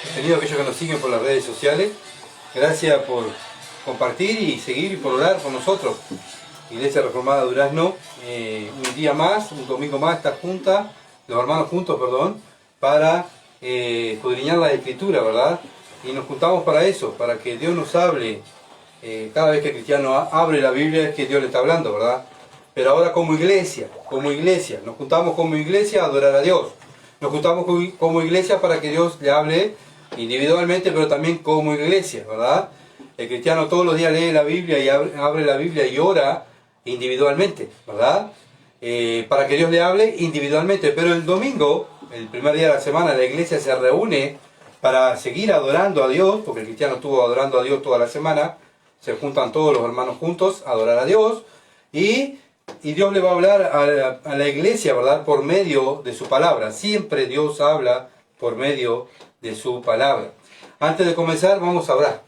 Bienvenido a aquellos que nos siguen por las redes sociales. Gracias por compartir y seguir y por orar con nosotros. Iglesia Reformada Durazno, un día más, un domingo más, está junta, los hermanos juntos, perdón, para escudriñar la Escritura, ¿verdad? Y nos juntamos para eso, para que Dios nos hable. Cada vez que el cristiano abre la Biblia es que Dios le está hablando, ¿verdad? Pero ahora como iglesia, nos juntamos como iglesia a adorar a Dios. Nos juntamos como iglesia para que Dios le hable individualmente, pero también como iglesia, ¿verdad? El cristiano todos los días lee la Biblia y abre la Biblia y ora individualmente, ¿verdad? Para que Dios le hable individualmente. Pero el domingo, el primer día de la semana, la iglesia se reúne para seguir adorando a Dios, porque el cristiano estuvo adorando a Dios toda la semana. Se juntan todos los hermanos juntos a adorar a Dios y Dios le va a hablar a la iglesia, ¿verdad? Por medio de su palabra. Siempre Dios habla por medio de su palabra. Antes de comenzar, vamos a orar.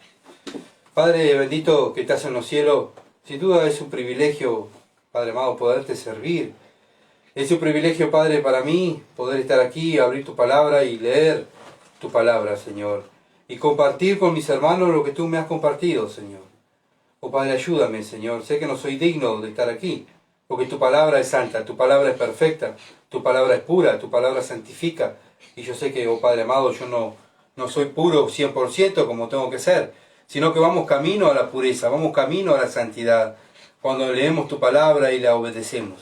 Padre bendito que estás en los cielos, sin duda es un privilegio, Padre amado, poderte servir. Es un privilegio, Padre, para mí poder estar aquí, abrir tu palabra y leer tu palabra, Señor. Y compartir con mis hermanos lo que tú me has compartido, Señor. Oh Padre, ayúdame, Señor. Sé que no soy digno de estar aquí, porque tu palabra es santa, tu palabra es perfecta, tu palabra es pura, tu palabra santifica. Y yo sé que, oh Padre amado, yo no soy puro 100% como tengo que ser, sino que vamos camino a la pureza, vamos camino a la santidad, cuando leemos tu palabra y la obedecemos.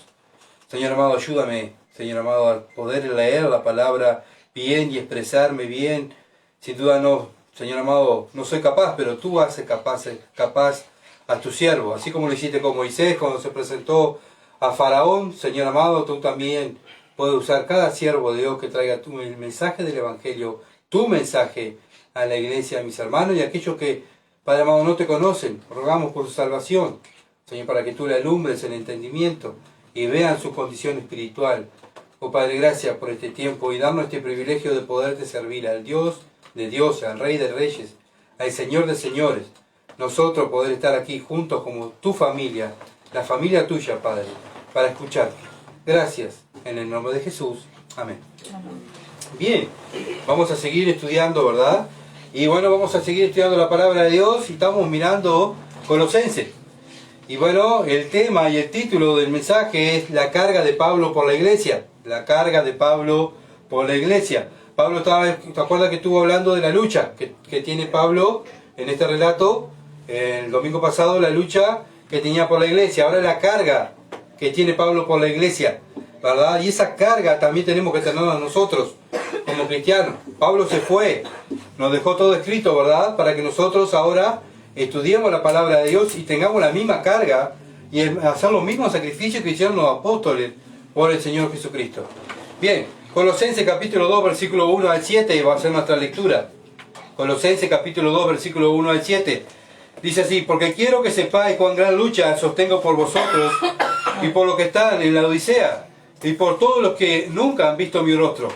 Señor amado, ayúdame, Señor amado, a poder leer la palabra bien y expresarme bien. Sin duda no, Señor amado, no soy capaz, pero tú haces capaz a tu siervo, así como lo hiciste con Moisés cuando se presentó a Faraón. Señor amado, tú también puedes usar cada siervo de Dios que traiga el mensaje del Evangelio, tu mensaje a la iglesia, a mis hermanos y a aquellos que, Padre amado, no te conocen. Rogamos por su salvación, Señor, para que tú le alumbres el entendimiento y vean su condición espiritual. Oh Padre, gracias por este tiempo y darnos este privilegio de poderte servir al Dios de dioses, al Rey de Reyes, al Señor de Señores. Nosotros poder estar aquí juntos como tu familia, la familia tuya, Padre, para escucharte. Gracias, en el nombre de Jesús. Amén. Bien, vamos a seguir estudiando, ¿verdad? Y bueno, vamos a seguir estudiando la palabra de Dios y estamos mirando Colosenses. Y bueno, el tema y el título del mensaje es la carga de Pablo por la iglesia. La carga de Pablo por la iglesia. Pablo ¿te acuerdas que estuvo hablando de la lucha que tiene Pablo en este relato? El domingo pasado, la lucha que tenía por la iglesia. Ahora la carga que tiene Pablo por la iglesia, ¿verdad? Y esa carga también tenemos que tenerla nosotros como cristianos. Pablo se fue, nos dejó todo escrito, ¿verdad? Para que nosotros ahora estudiemos la palabra de Dios y tengamos la misma carga y hacer los mismos sacrificios que hicieron los apóstoles por el Señor Jesucristo. Bien, Colosenses capítulo 2, versículo 1 al 7 va a ser nuestra lectura. Colosenses capítulo 2, versículo 1 al 7. Dice así: porque quiero que sepáis cuán gran lucha sostengo por vosotros y por los que están en la Odisea y por todos los que nunca han visto mi rostro,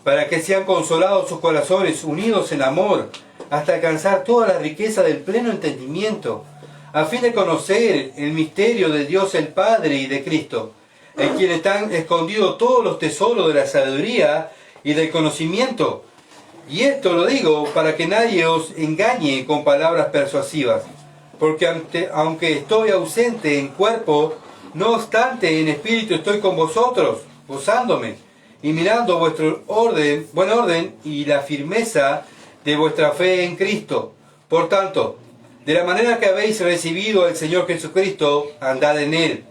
para que sean consolados sus corazones, unidos en amor, hasta alcanzar toda la riqueza del pleno entendimiento, a fin de conocer el misterio de Dios el Padre y de Cristo, en quien están escondidos todos los tesoros de la sabiduría y del conocimiento. Y esto lo digo para que nadie os engañe con palabras persuasivas, porque aunque estoy ausente en cuerpo, no obstante en espíritu estoy con vosotros, gozándome y mirando vuestro buen orden y la firmeza de vuestra fe en Cristo. Por tanto, de la manera que habéis recibido al Señor Jesucristo, andad en Él,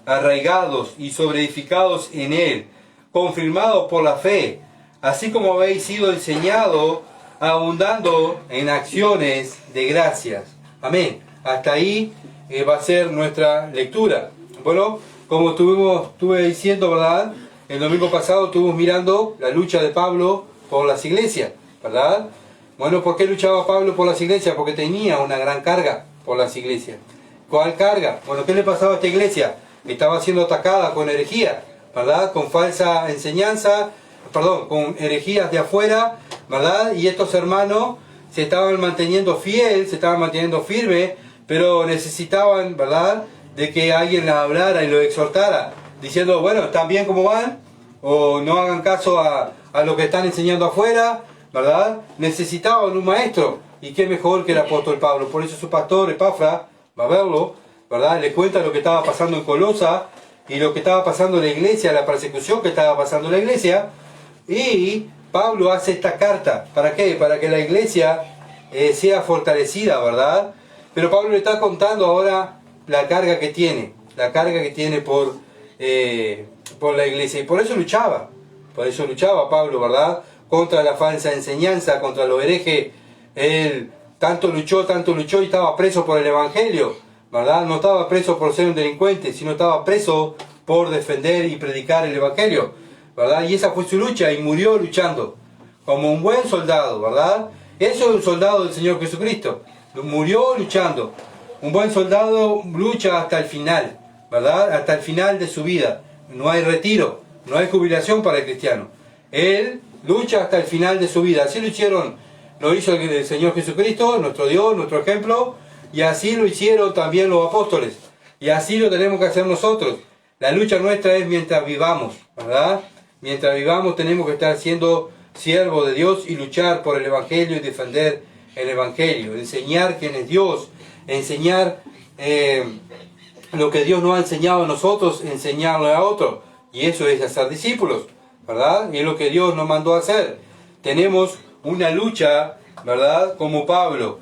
arraigados y sobreedificados en Él, confirmados por la fe, así como habéis sido enseñados, abundando en acciones de gracias. Amén. Hasta ahí va a ser nuestra lectura. Bueno, como estuve diciendo, ¿verdad? El domingo pasado estuvimos mirando la lucha de Pablo por las iglesias, ¿verdad? Bueno, ¿por qué luchaba Pablo por las iglesias? Porque tenía una gran carga por las iglesias. ¿Cuál carga? Bueno, ¿qué le pasaba a esta iglesia? Estaba siendo atacada con herejía, ¿verdad? Con falsa enseñanza, con herejías de afuera, ¿verdad? Y estos hermanos se estaban manteniendo fieles, se estaban manteniendo firmes, pero necesitaban, ¿verdad?, de que alguien les hablara y los exhortara, diciendo, bueno, ¿están bien como van? O no hagan caso a lo que están enseñando afuera, ¿verdad? Necesitaban un maestro. Y qué mejor que el apóstol Pablo. Por eso su pastor, Epafra, va a verlo, ¿verdad? Le cuenta lo que estaba pasando en Colosa y lo que estaba pasando en la iglesia, la persecución que estaba pasando en la iglesia. Y Pablo hace esta carta. ¿Para qué? Para que la iglesia sea fortalecida, ¿verdad? Pero Pablo le está contando ahora la carga que tiene. La carga que tiene por la iglesia. Y por eso luchaba. Por eso luchaba Pablo, ¿verdad? Contra la falsa enseñanza, contra los herejes. Él tanto luchó y estaba preso por el evangelio, ¿verdad? No estaba preso por ser un delincuente, sino estaba preso por defender y predicar el evangelio, ¿verdad? Y esa fue su lucha y murió luchando, como un buen soldado, ¿verdad? Eso es un soldado del Señor Jesucristo, murió luchando. Un buen soldado lucha hasta el final, ¿verdad? Hasta el final de su vida. No hay retiro, no hay jubilación para el cristiano. Él lucha hasta el final de su vida. Así lo hizo el Señor Jesucristo, nuestro Dios, nuestro ejemplo, y así lo hicieron también los apóstoles. Y así lo tenemos que hacer nosotros. La lucha nuestra es mientras vivamos, ¿verdad? Mientras vivamos tenemos que estar siendo siervos de Dios y luchar por el Evangelio y defender el Evangelio. Enseñar quién es Dios, enseñar lo que Dios nos ha enseñado a nosotros, enseñarlo a otros. Y eso es hacer discípulos, ¿verdad? Y es lo que Dios nos mandó a hacer. Tenemos una lucha, ¿verdad? Como Pablo.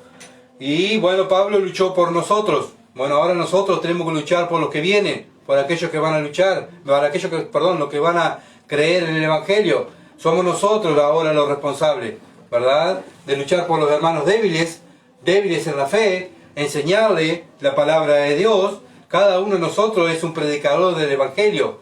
Y bueno, Pablo luchó por nosotros. Bueno, ahora nosotros tenemos que luchar por los que vienen, por aquellos que van a luchar, para aquellos que, los que van a creer en el Evangelio. Somos nosotros ahora los responsables, ¿verdad? De luchar por los hermanos débiles en la fe, enseñarle la palabra de Dios. Cada uno de nosotros es un predicador del Evangelio.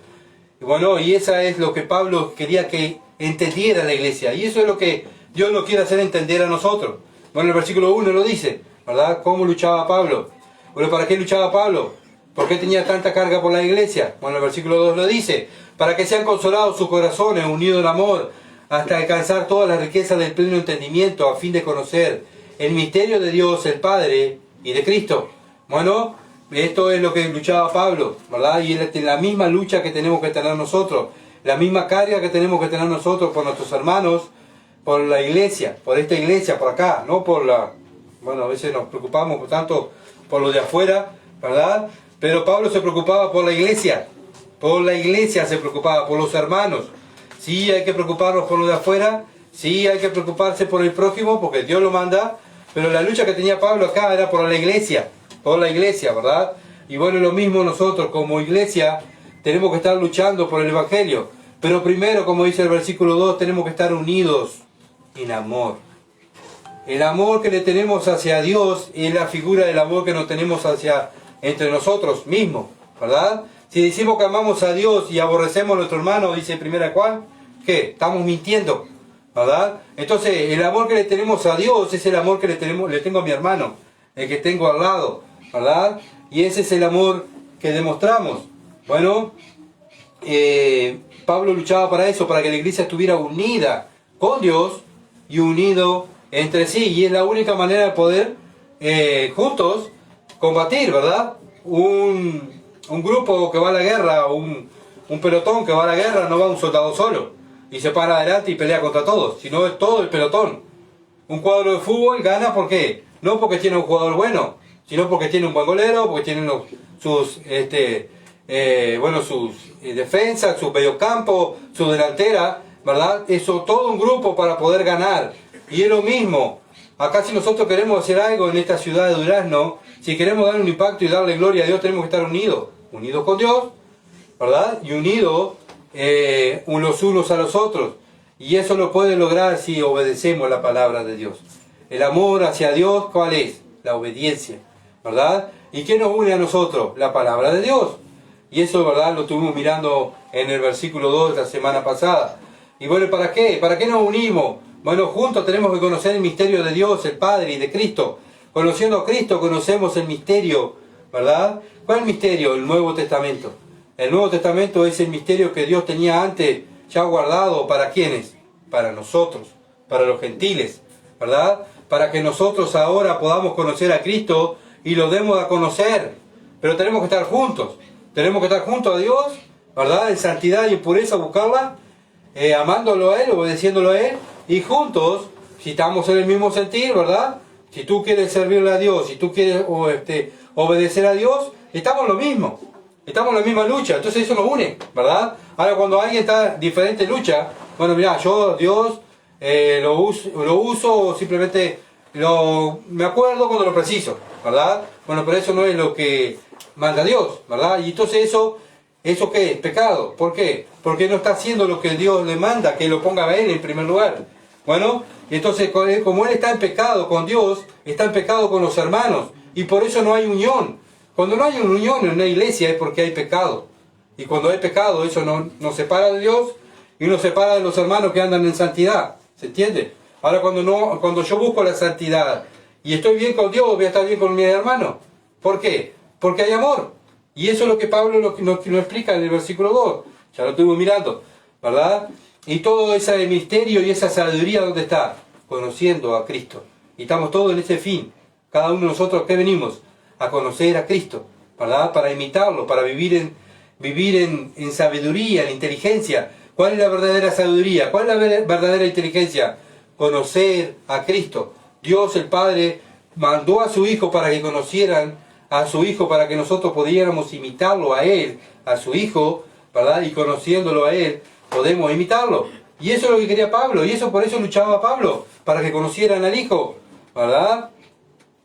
Y bueno, y esa es lo que Pablo quería que entendiera la iglesia. Y eso es lo que Dios nos quiere hacer entender a nosotros. Bueno, el versículo 1 lo dice, ¿verdad? ¿Cómo luchaba Pablo? Bueno, ¿para qué luchaba Pablo? ¿Por qué tenía tanta carga por la iglesia? Bueno, el versículo 2 lo dice, para que sean consolados sus corazones, unidos en amor, hasta alcanzar toda la riqueza del pleno entendimiento, a fin de conocer el misterio de Dios, el Padre, y de Cristo. Bueno, esto es lo que luchaba Pablo, ¿verdad? Y es la misma lucha que tenemos que tener nosotros, la misma carga que tenemos que tener nosotros por nuestros hermanos, por la iglesia, por esta iglesia, por acá, no por la... Bueno, a veces nos preocupamos tanto por lo de afuera, ¿verdad? Pero Pablo se preocupaba por la iglesia se preocupaba, por los hermanos. Sí hay que preocuparnos por lo de afuera, sí hay que preocuparse por el prójimo, porque Dios lo manda, pero la lucha que tenía Pablo acá era por la iglesia, ¿verdad? Y bueno, lo mismo nosotros como iglesia tenemos que estar luchando por el Evangelio, pero primero, como dice el versículo 2, tenemos que estar unidos en amor. El amor que le tenemos hacia Dios es la figura del amor que nos tenemos hacia entre nosotros mismos, ¿verdad? Si decimos que amamos a Dios y aborrecemos a nuestro hermano, dice primera Juan, ¿qué? Estamos mintiendo, ¿verdad? Entonces, el amor que le tenemos a Dios es el amor que le tengo a mi hermano, el que tengo al lado, ¿verdad? Y ese es el amor que demostramos. Bueno, Pablo luchaba para eso, para que la iglesia estuviera unida con Dios y unido entre sí, y es la única manera de poder juntos combatir, ¿verdad? Un grupo que va a la guerra, un pelotón que va a la guerra, no va un soldado solo y se para adelante y pelea contra todos, sino es todo el pelotón. Un cuadro de fútbol gana, ¿por qué? No porque tiene un jugador bueno, sino porque tiene un buen golero, porque tiene sus defensas, su mediocampo, su delantera, ¿verdad? Eso, todo un grupo para poder ganar. Y es lo mismo, acá si nosotros queremos hacer algo en esta ciudad de Durazno, si queremos dar un impacto y darle gloria a Dios, tenemos que estar unidos con Dios, ¿verdad? Y unidos los unos a los otros. Y eso lo puede lograr si obedecemos la palabra de Dios. El amor hacia Dios, ¿cuál es? La obediencia, ¿verdad? ¿Y qué nos une a nosotros? La palabra de Dios. Y eso, ¿verdad? Lo estuvimos mirando en el versículo 2 de la semana pasada. Y bueno, ¿para qué? ¿Para qué nos unimos? Bueno, juntos tenemos que conocer el misterio de Dios, el Padre y de Cristo. Conociendo a Cristo conocemos el misterio, ¿verdad? ¿Cuál misterio? El Nuevo Testamento. El Nuevo Testamento es el misterio que Dios tenía antes ya guardado. ¿Para quiénes? Para nosotros, para los gentiles, ¿verdad? Para que nosotros ahora podamos conocer a Cristo y lo demos a conocer. Pero tenemos que estar juntos. Tenemos que estar juntos a Dios, ¿verdad? En santidad y en pureza buscarla, amándolo a Él, obedeciéndolo a Él, y juntos si estamos en el mismo sentir, ¿verdad? Si tú quieres servirle a Dios, si tú quieres obedecer a Dios, estamos en lo mismo. Estamos en la misma lucha, entonces eso nos une, ¿verdad? Ahora cuando alguien está en diferente lucha, bueno, mira, yo Dios lo uso simplemente me acuerdo cuando lo preciso, ¿verdad? Bueno, pero eso no es lo que manda Dios, ¿verdad? Y entonces ¿eso qué es? Pecado. ¿Por qué? Porque no está haciendo lo que Dios le manda, que lo ponga a él en primer lugar. Bueno, y entonces como él está en pecado con Dios, está en pecado con los hermanos, y por eso no hay unión. Cuando no hay una unión en una iglesia es porque hay pecado. Y cuando hay pecado, eso nos separa de Dios y nos separa de los hermanos que andan en santidad. ¿Se entiende? Ahora cuando yo busco la santidad y estoy bien con Dios, voy a estar bien con mi hermano. ¿Por qué? Porque hay amor. Y eso es lo que Pablo nos explica en el versículo 2. Ya lo estuvimos mirando, ¿verdad? Y todo ese misterio y esa sabiduría, ¿dónde está? Conociendo a Cristo. Y estamos todos en ese fin. Cada uno de nosotros, ¿qué venimos? A conocer a Cristo, ¿verdad? Para imitarlo, para vivir en sabiduría, en inteligencia. ¿Cuál es la verdadera sabiduría? ¿Cuál es la verdadera inteligencia? Conocer a Cristo. Dios el Padre mandó a su Hijo para que conocieran a su Hijo, para que nosotros pudiéramos imitarlo a Él, a su Hijo, ¿verdad? Y conociéndolo a Él, podemos imitarlo. Y eso es lo que quería Pablo, y por eso luchaba Pablo, para que conocieran al Hijo, ¿verdad?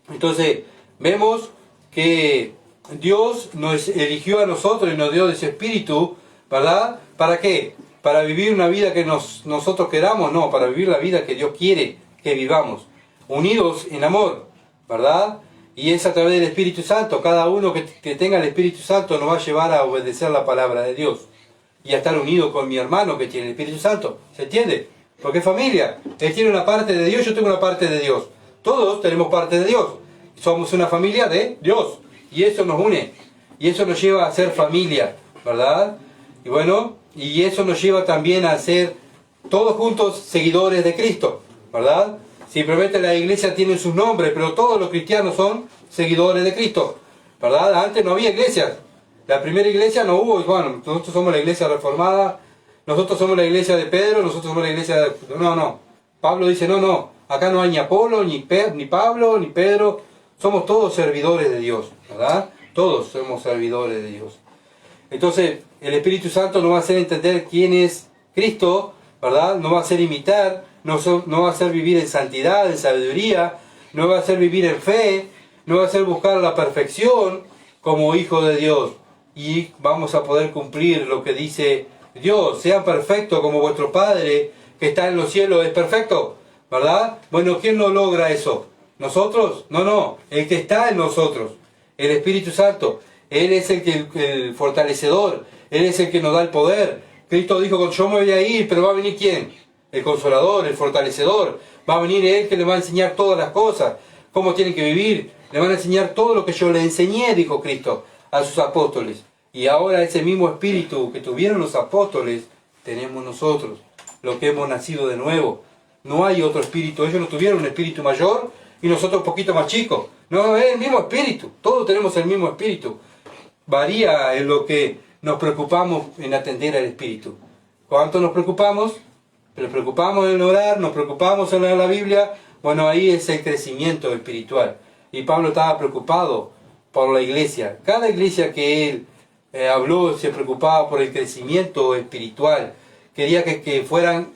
Entonces, vemos que Dios nos eligió a nosotros y nos dio de ese Espíritu, ¿verdad? ¿Para qué? Para vivir una vida que nosotros queramos, no, para vivir la vida que Dios quiere que vivamos, unidos en amor, ¿verdad? Y es a través del Espíritu Santo. Cada uno que tenga el Espíritu Santo nos va a llevar a obedecer la palabra de Dios y a estar unido con mi hermano que tiene el Espíritu Santo. ¿Se entiende? Porque es familia. Él tiene una parte de Dios, yo tengo una parte de Dios. Todos tenemos parte de Dios. Somos una familia de Dios. Y eso nos une. Y eso nos lleva a ser familia, ¿verdad? Y bueno, y eso nos lleva también a ser todos juntos seguidores de Cristo, ¿verdad? Simplemente la iglesia tiene sus nombres, pero todos los cristianos son seguidores de Cristo, ¿verdad? Antes no había iglesias. La primera iglesia no hubo, y bueno, nosotros somos la iglesia reformada, nosotros somos la iglesia de Pedro, nosotros somos la iglesia de... No. Pablo dice, no, acá no hay ni Apolo, ni Pablo, ni Pedro, somos todos servidores de Dios, ¿verdad? Todos somos servidores de Dios. Entonces, el Espíritu Santo nos va a hacer entender quién es Cristo, ¿verdad? Nos va a hacer imitar, nos va a hacer vivir en santidad, en sabiduría, nos va a hacer vivir en fe, nos va a hacer buscar la perfección como hijo de Dios. Y vamos a poder cumplir lo que dice Dios. Sean perfectos como vuestro Padre que está en los cielos es perfecto, ¿verdad? Bueno, ¿quién no logra eso? ¿Nosotros? No, el que está en nosotros, el Espíritu Santo. Él es el fortalecedor, Él es el que nos da el poder. Cristo dijo, yo me voy a ir, pero va a venir ¿quién? El Consolador, el fortalecedor. Va a venir Él que le va a enseñar todas las cosas, cómo tienen que vivir. Le van a enseñar todo lo que yo le enseñé, dijo Cristo, a sus apóstoles. Y ahora ese mismo espíritu que tuvieron los apóstoles, tenemos nosotros, los que hemos nacido de nuevo. No hay otro espíritu. Ellos no tuvieron un espíritu mayor y nosotros un poquito más chicos. No, es el mismo espíritu. Todos tenemos el mismo espíritu. Varía en lo que nos preocupamos en atender al espíritu. ¿Cuánto nos preocupamos? Nos preocupamos en orar, nos preocupamos en leer la Biblia. Bueno, ahí es el crecimiento espiritual. Y Pablo estaba preocupado por la iglesia. Cada iglesia que él habló se preocupaba por el crecimiento espiritual. Quería que fueran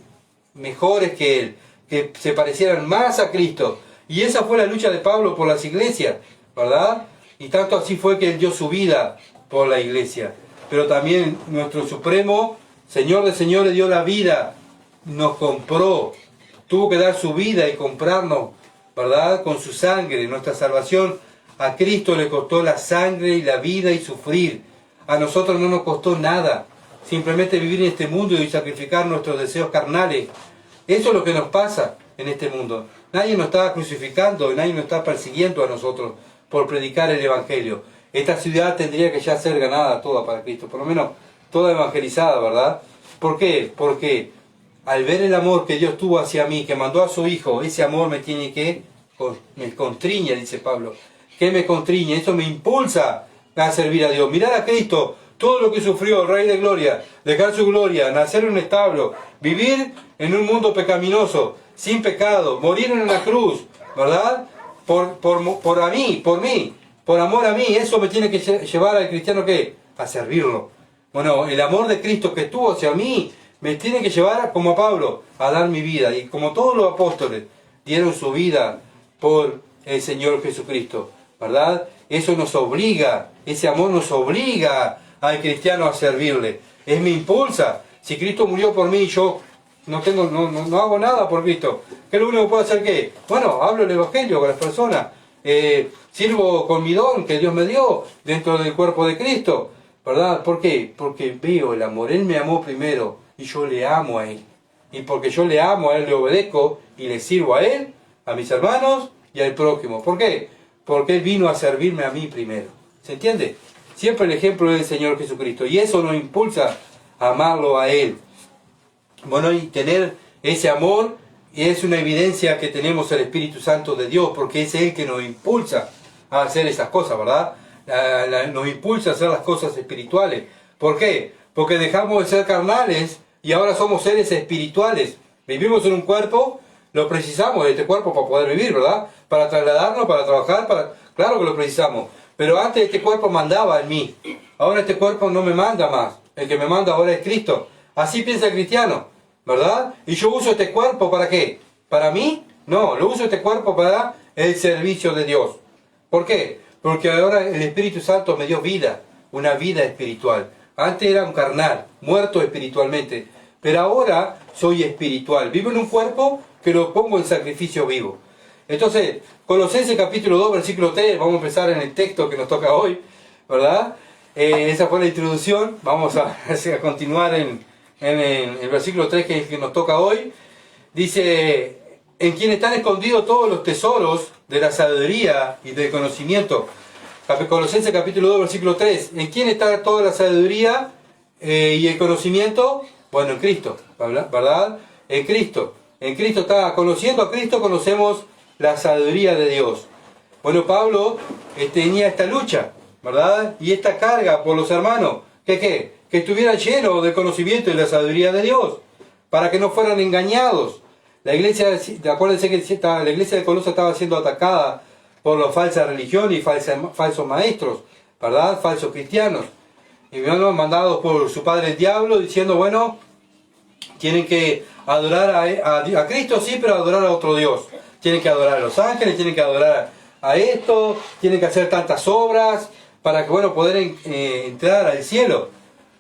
mejores que él, que se parecieran más a Cristo. Y esa fue la lucha de Pablo por las iglesias, ¿verdad? Y tanto así fue que él dio su vida por la iglesia. Pero también nuestro supremo Señor de señores dio la vida, nos compró, tuvo que dar su vida y comprarnos, ¿verdad? Con su sangre, nuestra salvación. A Cristo le costó la sangre y la vida y sufrir. A nosotros no nos costó nada. Simplemente vivir en este mundo y sacrificar nuestros deseos carnales. Eso es lo que nos pasa en este mundo. Nadie nos está crucificando, nadie nos está persiguiendo a nosotros por predicar el Evangelio. Esta ciudad tendría que ya ser ganada toda para Cristo, por lo menos toda evangelizada, ¿verdad? ¿Por qué? Porque al ver el amor que Dios tuvo hacia mí, que mandó a su Hijo, ese amor me tiene que, me constriña, dice Pablo. ¿Qué me constriña? Eso me impulsa a servir a Dios. Mirar a Cristo, todo lo que sufrió el Rey de Gloria, dejar su gloria, nacer en un establo, vivir en un mundo pecaminoso, sin pecado, murieron en la cruz, ¿verdad? Por mí, por amor a mí. Eso me tiene que llevar al cristiano, ¿qué? A servirlo. Bueno, el amor de Cristo que tuvo hacia mí me tiene que llevar, como a Pablo, a dar mi vida. Y como todos los apóstoles dieron su vida por el Señor Jesucristo, ¿verdad? Eso nos obliga, ese amor nos obliga al cristiano a servirle. Me impulsa. Si Cristo murió por mí, yo no hago nada por Cristo. ¿Qué es lo único que puedo hacer? ¿Qué? Bueno, hablo el Evangelio con las personas. Sirvo con mi don que Dios me dio dentro del cuerpo de Cristo, ¿verdad? ¿Por qué? Porque veo el amor. Él me amó primero y yo le amo a Él. Y porque yo le amo a Él, le obedezco y le sirvo a Él, a mis hermanos y al prójimo. ¿Por qué? Porque Él vino a servirme a mí primero. ¿Se entiende? Siempre el ejemplo del Señor Jesucristo. Y eso nos impulsa a amarlo a Él. Bueno, y tener ese amor es una evidencia que tenemos el Espíritu Santo de Dios, porque es Él que nos impulsa a hacer esas cosas, ¿verdad? Nos impulsa a hacer las cosas espirituales. ¿Por qué? Porque dejamos de ser carnales y ahora somos seres espirituales. Vivimos en un cuerpo, lo precisamos de este cuerpo para poder vivir, ¿verdad? Para trasladarnos, para trabajar, claro que lo precisamos. Pero antes este cuerpo mandaba en mí. Ahora este cuerpo no me manda más. El que me manda ahora es Cristo. Así piensa el cristiano, ¿verdad? Y yo uso este cuerpo ¿para qué? ¿Para mí? No, lo uso este cuerpo para el servicio de Dios. ¿Por qué? Porque ahora el Espíritu Santo me dio vida, una vida espiritual. Antes era un carnal, muerto espiritualmente. Pero ahora soy espiritual. Vivo en un cuerpo que lo pongo en sacrificio vivo. Entonces, Colosenses capítulo 2, versículo 3, vamos a empezar en el texto que nos toca hoy, ¿verdad? Esa fue la introducción. Vamos a continuar en el versículo 3 que es el que nos toca hoy. Dice, en quien están escondidos todos los tesoros de la sabiduría y del conocimiento. Colosenses capítulo 2, versículo 3. ¿En quién está toda la sabiduría y el conocimiento? Bueno, en Cristo, ¿verdad? En Cristo. En Cristo está, conociendo a Cristo, conocemos la sabiduría de Dios. Bueno, Pablo tenía esta lucha, ¿verdad? Y esta carga por los hermanos. ¿Qué? Que estuvieran llenos del conocimiento y de la sabiduría de Dios, para que no fueran engañados. La iglesia, acuérdense que la iglesia de Colosas estaba siendo atacada por la falsa religión y falsos maestros, ¿verdad? Falsos cristianos. Y fueron mandados por su padre el diablo, diciendo, bueno, tienen que adorar a Cristo, sí, pero adorar a otro Dios. Tienen que adorar a los ángeles, tienen que adorar a esto, tienen que hacer tantas obras para que, bueno, poder entrar al cielo.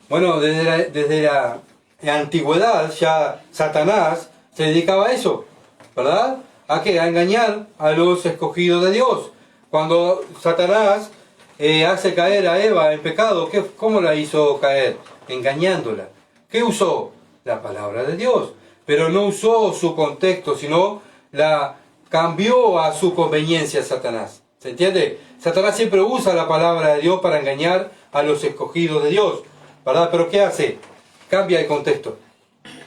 Bueno, desde la antigüedad ya Satanás se dedicaba a eso, ¿verdad? ¿A qué? A engañar a los escogidos de Dios. Cuando Satanás hace caer a Eva en pecado, ¿cómo la hizo caer? Engañándola. ¿Qué usó? La palabra de Dios. Pero no usó su contexto, sino la cambió a su conveniencia Satanás. ¿Se entiende? Satanás siempre usa la palabra de Dios para engañar a los escogidos de Dios, ¿verdad? Pero ¿qué hace? Cambia el contexto.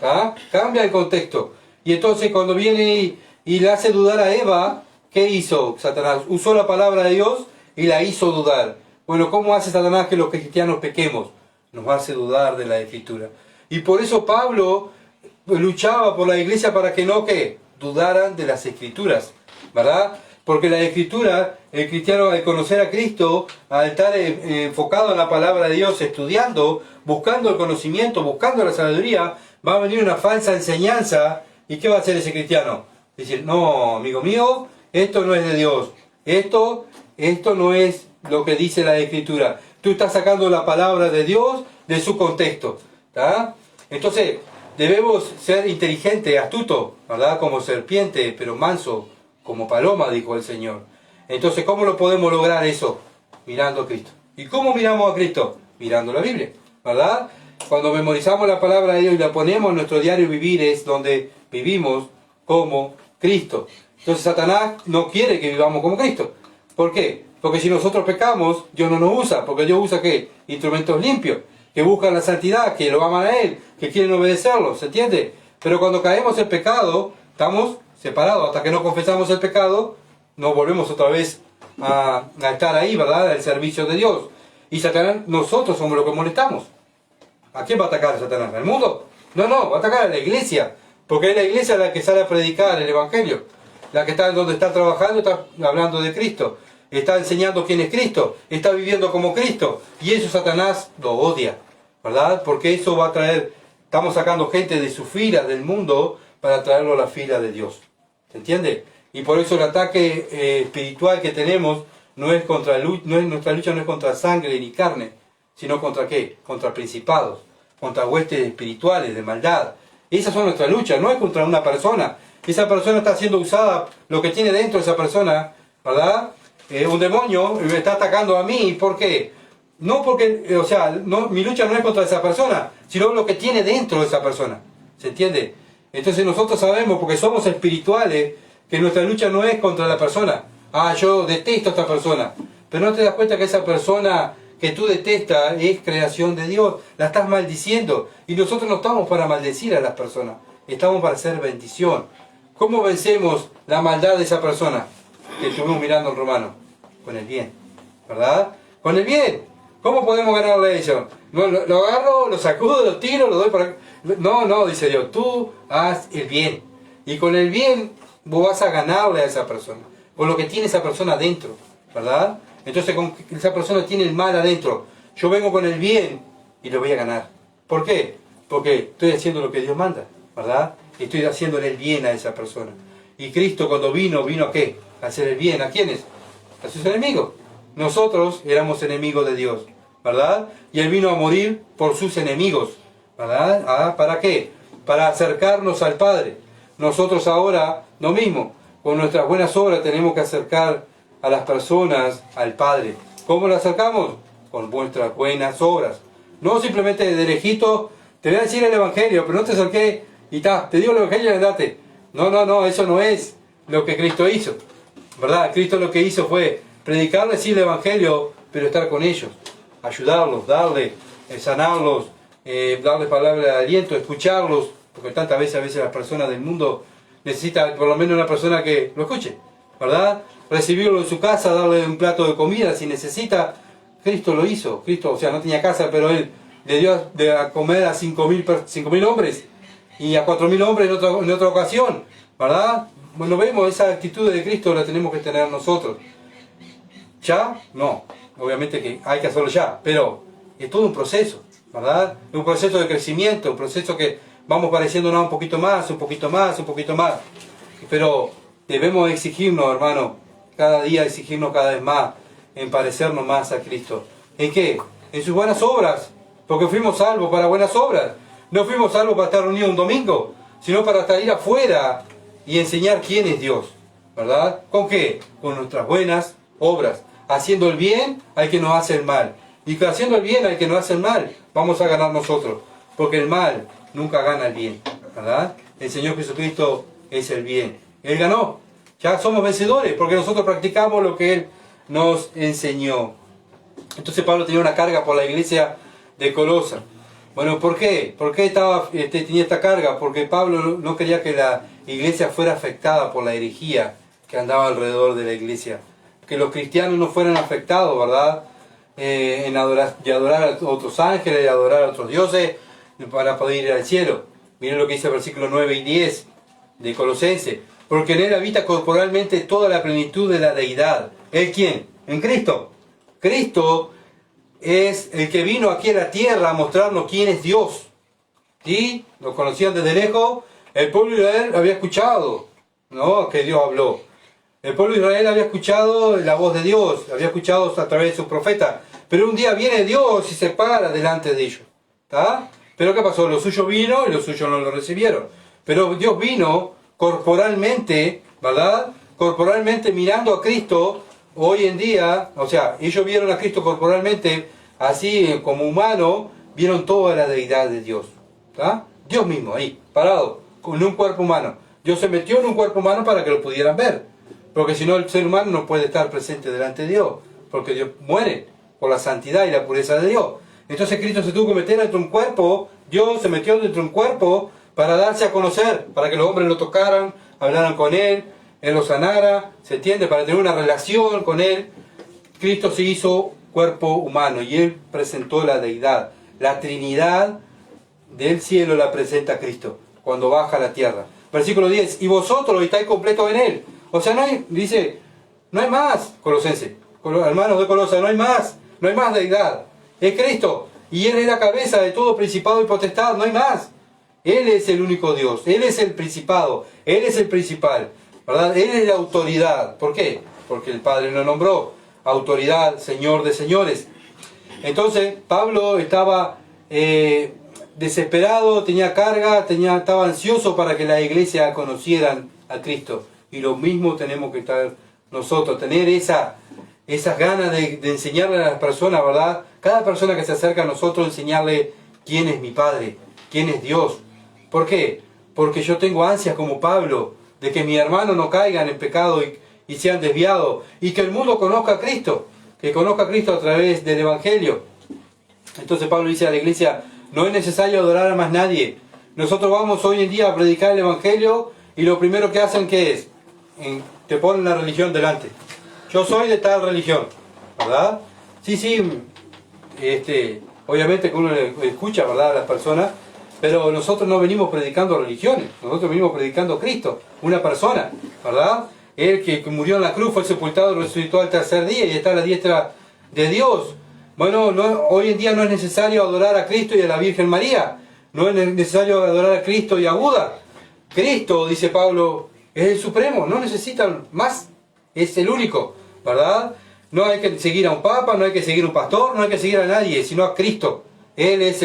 ¿Ah? Cambia el contexto. Y entonces cuando viene y le hace dudar a Eva, ¿qué hizo Satanás? Usó la palabra de Dios y la hizo dudar. Bueno, ¿cómo hace Satanás que los cristianos pequemos? Nos hace dudar de la Escritura. Y por eso Pablo luchaba por la iglesia para que no, ¿qué? Dudaran de las Escrituras, ¿verdad? Porque la Escritura, el cristiano al conocer a Cristo, al estar enfocado en la palabra de Dios, estudiando, buscando el conocimiento, buscando la sabiduría, va a venir una falsa enseñanza. ¿Y qué va a hacer ese cristiano? Decir, no, amigo mío, esto no es de Dios. Esto no es lo que dice la Escritura. Tú estás sacando la palabra de Dios de su contexto, ¿tá? Entonces, debemos ser inteligentes, astutos, ¿verdad? Como serpiente, pero manso, como paloma, dijo el Señor. Entonces, ¿cómo lo podemos lograr eso? Mirando a Cristo. ¿Y cómo miramos a Cristo? Mirando la Biblia, ¿verdad? Cuando memorizamos la palabra de Dios y la ponemos en nuestro diario vivir, es donde vivimos como Cristo. Entonces, Satanás no quiere que vivamos como Cristo. ¿Por qué? Porque si nosotros pecamos, Dios no nos usa. Porque Dios usa, ¿qué? Instrumentos limpios, que buscan la santidad, que lo aman a Él, que quieren obedecerlo, ¿se entiende? Pero cuando caemos en pecado, estamos separados. Hasta que no confesamos el pecado, no volvemos otra vez a estar ahí, ¿verdad? Al servicio de Dios. Y Satanás, nosotros somos los que molestamos. ¿A quién va a atacar Satanás? ¿Al mundo? No, va a atacar a la iglesia. Porque es la iglesia la que sale a predicar el Evangelio. La que está donde está trabajando, está hablando de Cristo. Está enseñando quién es Cristo. Está viviendo como Cristo. Y eso Satanás lo odia, ¿verdad? Porque eso va a traer... Estamos sacando gente de sus filas del mundo para traerlo a la fila de Dios. ¿Se entiende? Y por eso el ataque espiritual que tenemos nuestra lucha no es contra sangre ni carne, sino contra ¿qué? Contra principados, contra huestes espirituales de maldad. Esas son nuestras luchas, no es contra una persona. Esa persona está siendo usada, lo que tiene dentro de esa persona, ¿verdad? Un demonio me está atacando a mí, ¿por qué? No porque, mi lucha no es contra esa persona, sino lo que tiene dentro de esa persona. ¿Se entiende? Entonces nosotros sabemos, porque somos espirituales, que nuestra lucha no es contra la persona. Ah, yo detesto a esta persona. Pero no te das cuenta que esa persona que tú detestas es creación de Dios. La estás maldiciendo. Y nosotros no estamos para maldecir a las personas. Estamos para hacer bendición. ¿Cómo vencemos la maldad de esa persona que estuvimos mirando en Romano? Con el bien. ¿Verdad? Con el bien. ¿Cómo podemos ganarle a ellos? No, lo agarro, lo sacudo, lo tiro, lo doy para... No, dice Dios. Tú haz el bien. Y con el bien vos vas a ganarle a esa persona. Con lo que tiene esa persona adentro. ¿Verdad? Entonces con esa persona tiene el mal adentro. Yo vengo con el bien y lo voy a ganar. ¿Por qué? Porque estoy haciendo lo que Dios manda. ¿Verdad? Estoy haciéndole el bien a esa persona. Y Cristo cuando vino ¿a qué? A hacer el bien. ¿A quiénes? A sus enemigos. Nosotros éramos enemigos de Dios. ¿Verdad? Y Él vino a morir por sus enemigos. ¿Verdad? Ah, ¿para qué? Para acercarnos al Padre. Nosotros ahora, lo mismo, con nuestras buenas obras tenemos que acercar a las personas al Padre. ¿Cómo lo acercamos? Con vuestras buenas obras. No simplemente de lejito, te voy a decir el Evangelio, pero no te acerqué y te digo el Evangelio y andate. No, eso no es lo que Cristo hizo. ¿Verdad? Cristo lo que hizo fue predicarles sí el Evangelio, pero estar con ellos. Ayudarlos, sanarlos, darles palabras de aliento, escucharlos, porque tantas veces a veces las personas del mundo necesitan por lo menos una persona que lo escuche, ¿verdad? Recibirlo en su casa, darle un plato de comida si necesita. Cristo lo hizo. Cristo, no tenía casa, pero Él le dio a comer a 5.000 hombres y a 4.000 hombres en otra ocasión, ¿verdad? Bueno, vemos esa actitud de Cristo la tenemos que tener nosotros. ¿Ya? No. Obviamente que hay que hacerlo ya, pero es todo un proceso, ¿verdad? Es un proceso de crecimiento, un proceso que vamos pareciéndonos un poquito más. Pero debemos exigirnos, hermano, cada día exigirnos cada vez más en parecernos más a Cristo. ¿En qué? En sus buenas obras, porque fuimos salvos para buenas obras. No fuimos salvos para estar reunidos un domingo, sino para salir afuera y enseñar quién es Dios, ¿verdad? ¿Con qué? Con nuestras buenas obras. Haciendo el bien al que nos hace el mal. Y haciendo el bien al que nos hace el mal, vamos a ganar nosotros. Porque el mal nunca gana el bien, ¿verdad? El Señor Jesucristo es el bien. Él ganó. Ya somos vencedores porque nosotros practicamos lo que Él nos enseñó. Entonces Pablo tenía una carga por la iglesia de Colosa. Bueno, ¿por qué? ¿Por qué tenía esta carga? Porque Pablo no quería que la iglesia fuera afectada por la herejía que andaba alrededor de la iglesia. Que los cristianos no fueran afectados, ¿verdad? En adorar a otros ángeles, adorar a otros dioses, para poder ir al cielo. Miren lo que dice el versículo 9 y 10 de Colosenses. Porque en Él habita corporalmente toda la plenitud de la deidad. ¿Él quién? En Cristo. Cristo es el que vino aquí a la tierra a mostrarnos quién es Dios. ¿Sí? Lo conocían desde lejos. El pueblo de Israel había escuchado, ¿no?, que Dios habló. El pueblo de Israel había escuchado la voz de Dios, había escuchado a través de sus profetas. Pero un día viene Dios y se para delante de ellos. ¿Está? Pero ¿qué pasó? Los suyos vino y los suyos no lo recibieron. Pero Dios vino corporalmente, ¿verdad? Corporalmente mirando a Cristo hoy en día. Ellos vieron a Cristo corporalmente, así como humano, vieron toda la deidad de Dios. ¿Está? Dios mismo, ahí, parado, con un cuerpo humano. Dios se metió en un cuerpo humano para que lo pudieran ver. Porque si no, el ser humano no puede estar presente delante de Dios. Porque Dios muere por la santidad y la pureza de Dios. Entonces Cristo se tuvo que meter dentro de un cuerpo. Dios se metió dentro de un cuerpo para darse a conocer. Para que los hombres lo tocaran, hablaran con Él, Él lo sanara. ¿Se entiende? Para tener una relación con Él. Cristo se hizo cuerpo humano y Él presentó la deidad. La Trinidad del cielo la presenta Cristo. cuando baja a la tierra. Versículo 10, y vosotros estáis completos en Él. O sea, no hay, dice, no hay más, Colosenses, hermanos de Colosas, no hay más deidad. Es Cristo, y Él es la cabeza de todo principado y potestad, no hay más. Él es el único Dios, Él es el principado, Él es el principal, ¿verdad? Él es la autoridad. ¿Por qué? Porque el Padre lo nombró autoridad, Señor de señores. Entonces, Pablo estaba desesperado, tenía carga, estaba ansioso para que la iglesia conocieran a Cristo. Y lo mismo tenemos que estar nosotros, tener esas ganas de enseñarle a las personas, ¿verdad? Cada persona que se acerca a nosotros, enseñarle quién es mi Padre, quién es Dios. ¿Por qué? Porque yo tengo ansias como Pablo, de que mis hermanos no caigan en pecado y sean desviados, y que el mundo conozca a Cristo, que conozca a Cristo a través del Evangelio. Entonces Pablo dice a la iglesia, no es necesario adorar a más nadie. Nosotros vamos hoy en día a predicar el Evangelio, y lo primero que hacen, ¿qué es? Te ponen la religión delante. Yo soy de tal religión, ¿verdad? Sí, obviamente que uno escucha, ¿verdad?, a las personas, pero nosotros no venimos predicando religiones, nosotros venimos predicando a Cristo, una persona, ¿verdad? Él que murió en la cruz, fue sepultado y resucitó al tercer día y está a la diestra de Dios. Bueno, hoy en día no es necesario adorar a Cristo y a la Virgen María, no es necesario adorar a Cristo y a Buda. Cristo, dice Pablo, es el supremo, no necesitan más, es el único, ¿verdad? No hay que seguir a un papa, no hay que seguir a un pastor, no hay que seguir a nadie, sino a Cristo. Él es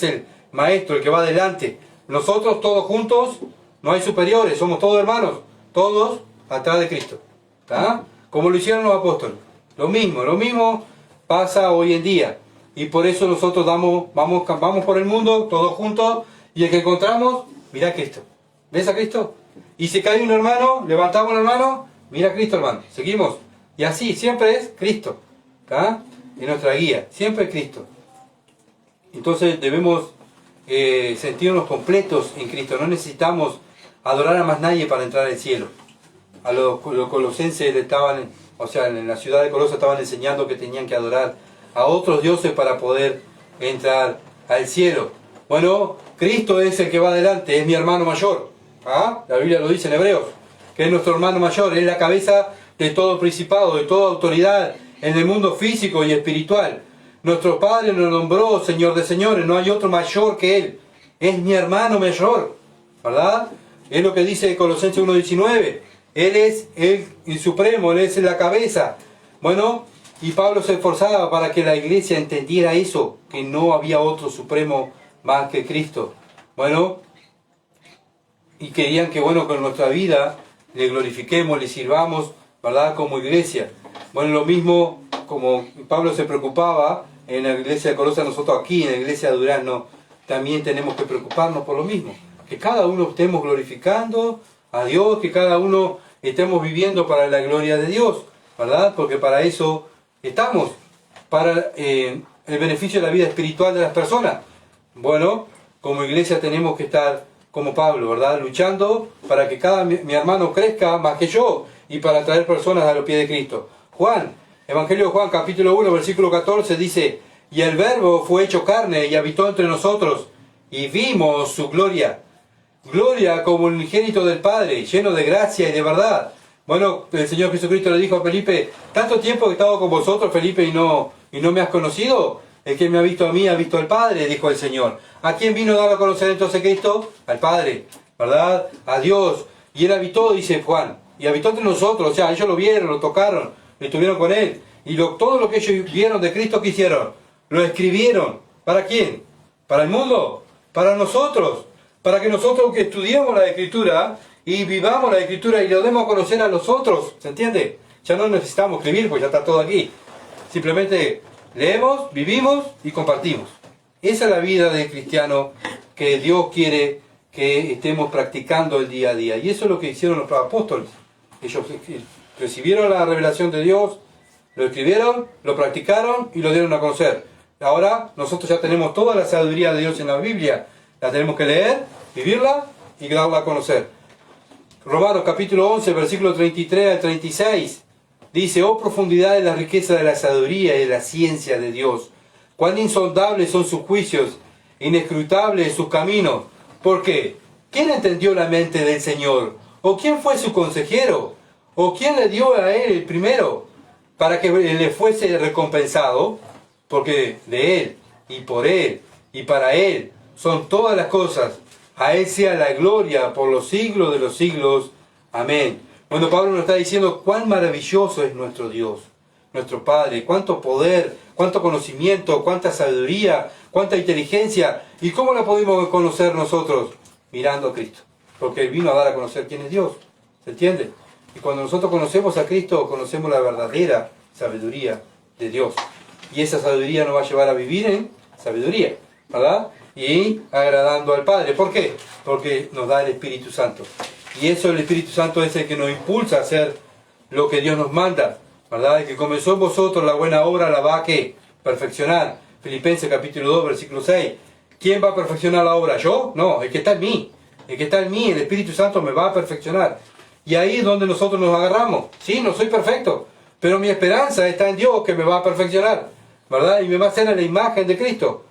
el maestro, el que va adelante. Nosotros todos juntos, no hay superiores, somos todos hermanos, todos atrás de Cristo, ¿tá? Como lo hicieron los apóstoles. Lo mismo pasa hoy en día. Y por eso nosotros vamos por el mundo, todos juntos, y el que encontramos, mira a Cristo. ¿Ves a Cristo? Y si cae un hermano, levantamos un hermano, mira a Cristo, hermano. Seguimos. Y así, siempre es Cristo, ¿tá? En nuestra guía, siempre es Cristo. Entonces debemos sentirnos completos en Cristo. No necesitamos adorar a más nadie para entrar al cielo. A los colosenses en la ciudad de Colosas estaban enseñando que tenían que adorar a otros dioses para poder entrar al cielo. Bueno, Cristo es el que va adelante, es mi hermano mayor. ¿Ah? La Biblia lo dice en Hebreos, que es nuestro hermano mayor, es la cabeza de todo principado, de toda autoridad en el mundo físico y espiritual. Nuestro Padre nos nombró Señor de señores, no hay otro mayor que Él. Es mi hermano mayor, ¿verdad? Es lo que dice Colosenses 1:19. Él es el supremo, Él es la cabeza. Bueno, y Pablo se esforzaba para que la iglesia entendiera eso, que no había otro supremo más que Cristo. Bueno, y querían que, con nuestra vida le glorifiquemos, le sirvamos, ¿verdad?, como iglesia. Bueno, lo mismo como Pablo se preocupaba en la iglesia de Colosas, nosotros aquí en la iglesia de Durazno también tenemos que preocuparnos por lo mismo. Que cada uno estemos glorificando a Dios, que cada uno estemos viviendo para la gloria de Dios, ¿verdad? Porque para eso estamos, para el beneficio de la vida espiritual de las personas. Bueno, como iglesia tenemos que estar como Pablo, ¿verdad? Luchando para que cada mi hermano crezca más que yo y para traer personas a los pies de Cristo. Evangelio de Juan, capítulo 1, versículo 14 dice, y el Verbo fue hecho carne y habitó entre nosotros, y vimos su gloria. Gloria como el unigénito del Padre, lleno de gracia y de verdad. Bueno, el Señor Jesucristo le dijo a Felipe, tanto tiempo que he estado con vosotros, Felipe, y no me has conocido. El que me ha visto a mí ha visto al Padre, dijo el Señor. ¿A quién vino a dar a conocer entonces Cristo? Al Padre, ¿verdad? A Dios. Y Él habitó, dice Juan, y habitó entre nosotros. O sea, ellos lo vieron, lo tocaron, estuvieron con Él. Y todo lo que ellos vieron de Cristo, ¿qué hicieron? Lo escribieron. ¿Para quién? ¿Para el mundo? Para nosotros. Para que nosotros que estudiemos la Escritura y vivamos la Escritura y lo demos a conocer a los otros. ¿Se entiende? Ya no necesitamos escribir, pues ya está todo aquí. Simplemente leemos, vivimos y compartimos. Esa es la vida del cristiano que Dios quiere que estemos practicando el día a día. Y eso es lo que hicieron los apóstoles. Ellos recibieron la revelación de Dios, lo escribieron, lo practicaron y lo dieron a conocer. Ahora nosotros ya tenemos toda la sabiduría de Dios en la Biblia. La tenemos que leer, vivirla y darla a conocer. Romanos capítulo 11, versículo 33 al 36. Dice, oh profundidad de la riqueza de la sabiduría y de la ciencia de Dios. Cuán insondables son sus juicios, inescrutables sus caminos. ¿Por qué? ¿Quién entendió la mente del Señor? ¿O quién fue su consejero? ¿O quién le dio a él el primero para que le fuese recompensado? Porque de él, y por él, y para él son todas las cosas. A él sea la gloria por los siglos de los siglos. Amén. Bueno, Pablo nos está diciendo cuán maravilloso es nuestro Dios, nuestro Padre, cuánto poder, cuánto conocimiento, cuánta sabiduría, cuánta inteligencia. ¿Y cómo la podemos conocer nosotros? Mirando a Cristo. Porque Él vino a dar a conocer quién es Dios. ¿Se entiende? Y cuando nosotros conocemos a Cristo, conocemos la verdadera sabiduría de Dios. Y esa sabiduría nos va a llevar a vivir en sabiduría, ¿verdad? Y agradando al Padre. ¿Por qué? Porque nos da el Espíritu Santo. Y eso, el Espíritu Santo es el que nos impulsa a hacer lo que Dios nos manda, ¿verdad? El que comenzó en vosotros la buena obra la va a ¿qué? Perfeccionar. Filipenses capítulo 2, versículo 6. ¿Quién va a perfeccionar la obra? ¿Yo? No, el que está en mí. El que está en mí, el Espíritu Santo me va a perfeccionar. Y ahí es donde nosotros nos agarramos. Sí, no soy perfecto, pero mi esperanza está en Dios que me va a perfeccionar, ¿verdad? Y me va a hacer a la imagen de Cristo.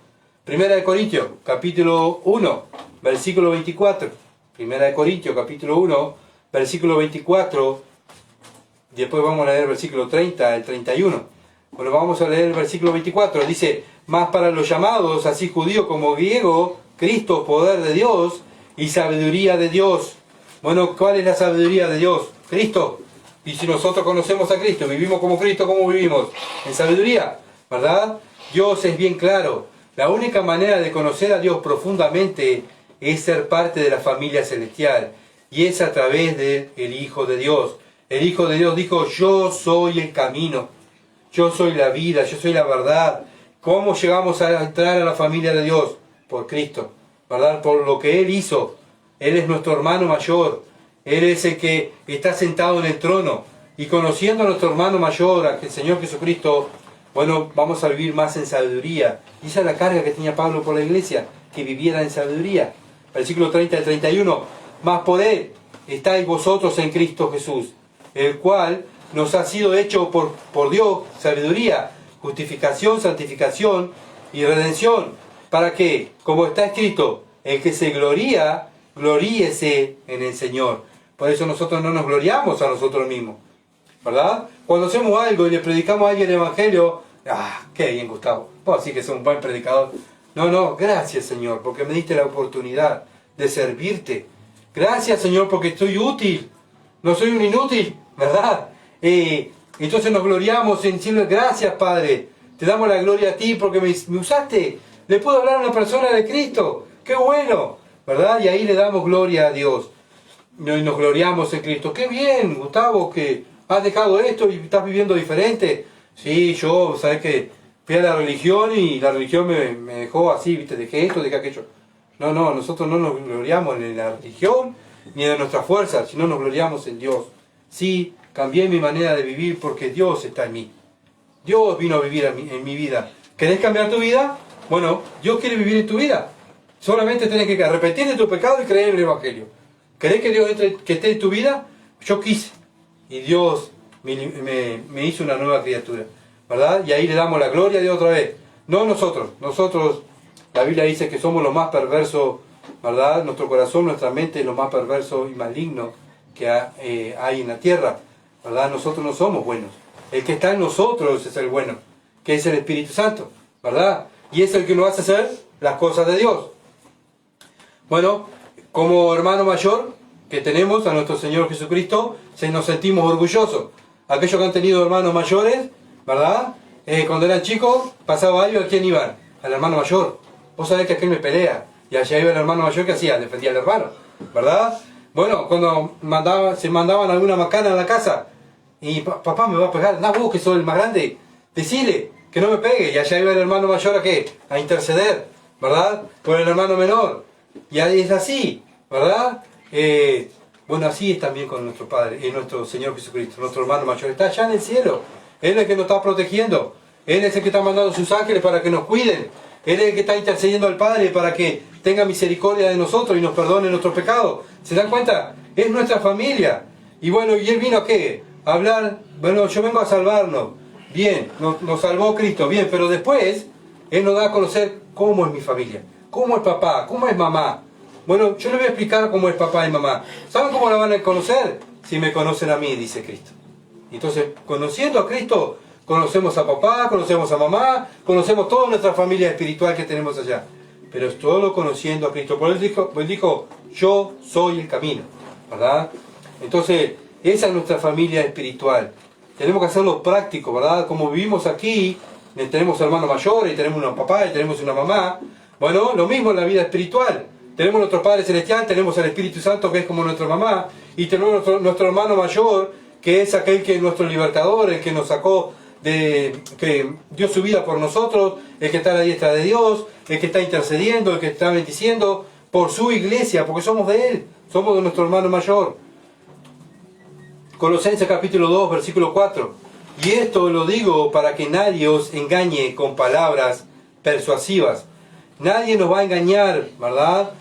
Primera de Corintios, capítulo 1, versículo 24. Primera de Corintios, capítulo 1, versículo 24. Después vamos a leer el versículo 30, el 31. Bueno, vamos a leer el versículo 24. Dice, más para los llamados, así judío como griego, Cristo, poder de Dios y sabiduría de Dios. Bueno, ¿cuál es la sabiduría de Dios? Cristo. Y si nosotros conocemos a Cristo, vivimos como Cristo, ¿cómo vivimos? En sabiduría, ¿verdad? Dios es bien claro. La única manera de conocer a Dios profundamente es ser parte de la familia celestial. Y es a través del Hijo de Dios. El Hijo de Dios dijo, yo soy el camino, yo soy la vida, yo soy la verdad. ¿Cómo llegamos a entrar a la familia de Dios? Por Cristo, ¿verdad? Por lo que Él hizo. Él es nuestro hermano mayor. Él es el que está sentado en el trono. Y conociendo a nuestro hermano mayor, al Señor Jesucristo, bueno, vamos a vivir más en sabiduría. Y esa es la carga que tenía Pablo por la iglesia, que viviera en sabiduría. Versículo 30 al 31. Mas por Él estáis vosotros en Cristo Jesús, el cual nos ha sido hecho por Dios sabiduría, justificación, santificación y redención. ¿Para qué? Como está escrito, el que se gloría, gloríese en el Señor. Por eso nosotros no nos gloriamos a nosotros mismos, ¿verdad? Cuando hacemos algo y le predicamos a alguien el Evangelio, qué bien, Gustavo, vos sí que sos un buen predicador. No, gracias, Señor, porque me diste la oportunidad de servirte. Gracias, Señor, porque estoy útil. No soy un inútil, ¿verdad? Entonces nos gloriamos en decirle, gracias, Padre. Te damos la gloria a ti porque me usaste. Le puedo hablar a una persona de Cristo. ¡Qué bueno! ¿Verdad? Y ahí le damos gloria a Dios. Y nos gloriamos en Cristo. ¡Qué bien, Gustavo, que has dejado esto y estás viviendo diferente! Sí, yo, sabes que fui a la religión y la religión me dejó así, ¿viste? Dejé esto, dejé aquello. No, nosotros no nos gloriamos en la religión ni en nuestras fuerzas, sino nos gloriamos en Dios. Sí, cambié mi manera de vivir porque Dios está en mí. Dios vino a vivir en mi vida. ¿Querés cambiar tu vida? Bueno, Dios quiere vivir en tu vida. Solamente tenés que arrepentirte de tu pecado y creer en el Evangelio. ¿Querés que Dios que esté en tu vida? Yo quise. Y Dios me hizo una nueva criatura, ¿verdad? Y ahí le damos la gloria a Dios otra vez. No nosotros. Nosotros, la Biblia dice que somos los más perversos, ¿verdad? Nuestro corazón, nuestra mente es lo más perverso y maligno que hay en la tierra, ¿verdad? Nosotros no somos buenos. El que está en nosotros es el bueno, que es el Espíritu Santo, ¿verdad? Y es el que nos hace hacer las cosas de Dios. Bueno, como hermano mayor que tenemos a nuestro Señor Jesucristo, nos sentimos orgullosos. Aquellos que han tenido hermanos mayores, ¿verdad? Cuando eran chicos, pasaba algo, ¿a quién iban? Al hermano mayor. Vos sabés que aquel me pelea. Y allá iba el hermano mayor, que hacía, defendía al hermano, ¿verdad? Bueno, cuando se mandaban alguna macana a la casa, y papá me va a pegar, no, vos que sos el más grande, decile que no me pegue. Y allá iba el hermano mayor a qué? A interceder, ¿verdad? Por el hermano menor. Y es así, ¿verdad? Bueno, así es también con nuestro Padre, nuestro Señor Jesucristo, nuestro hermano mayor. Está allá en el cielo. Él es el que nos está protegiendo. Él es el que está mandando sus ángeles para que nos cuiden. Él es el que está intercediendo al Padre para que tenga misericordia de nosotros y nos perdone nuestros pecados. ¿Se dan cuenta? Es nuestra familia. Y bueno, ¿y Él vino a qué? A hablar, bueno, yo vengo a salvarnos. Bien, nos salvó Cristo, bien, pero después Él nos da a conocer cómo es mi familia, cómo es papá, cómo es mamá. Bueno, yo les voy a explicar cómo es papá y mamá. ¿Saben cómo la van a conocer? Si me conocen a mí, dice Cristo. Entonces, conociendo a Cristo, conocemos a papá, conocemos a mamá, conocemos toda nuestra familia espiritual que tenemos allá. Pero es todo conociendo a Cristo. Por eso él dijo, yo soy el camino, ¿verdad? Entonces, esa es nuestra familia espiritual. Tenemos que hacerlo práctico, ¿verdad? Como vivimos aquí, tenemos hermanos mayores, y tenemos un papá, y tenemos una mamá. Bueno, lo mismo en la vida espiritual. Tenemos nuestro Padre Celestial, tenemos el Espíritu Santo, que es como nuestra mamá, y tenemos nuestro hermano mayor, que es aquel que es nuestro libertador, el que nos sacó, que dio su vida por nosotros, el que está a la diestra de Dios, el que está intercediendo, el que está bendiciendo por su iglesia, porque somos de Él, somos de nuestro hermano mayor. Colosenses capítulo 2, versículo 4. Y esto lo digo para que nadie os engañe con palabras persuasivas. Nadie nos va a engañar, ¿verdad?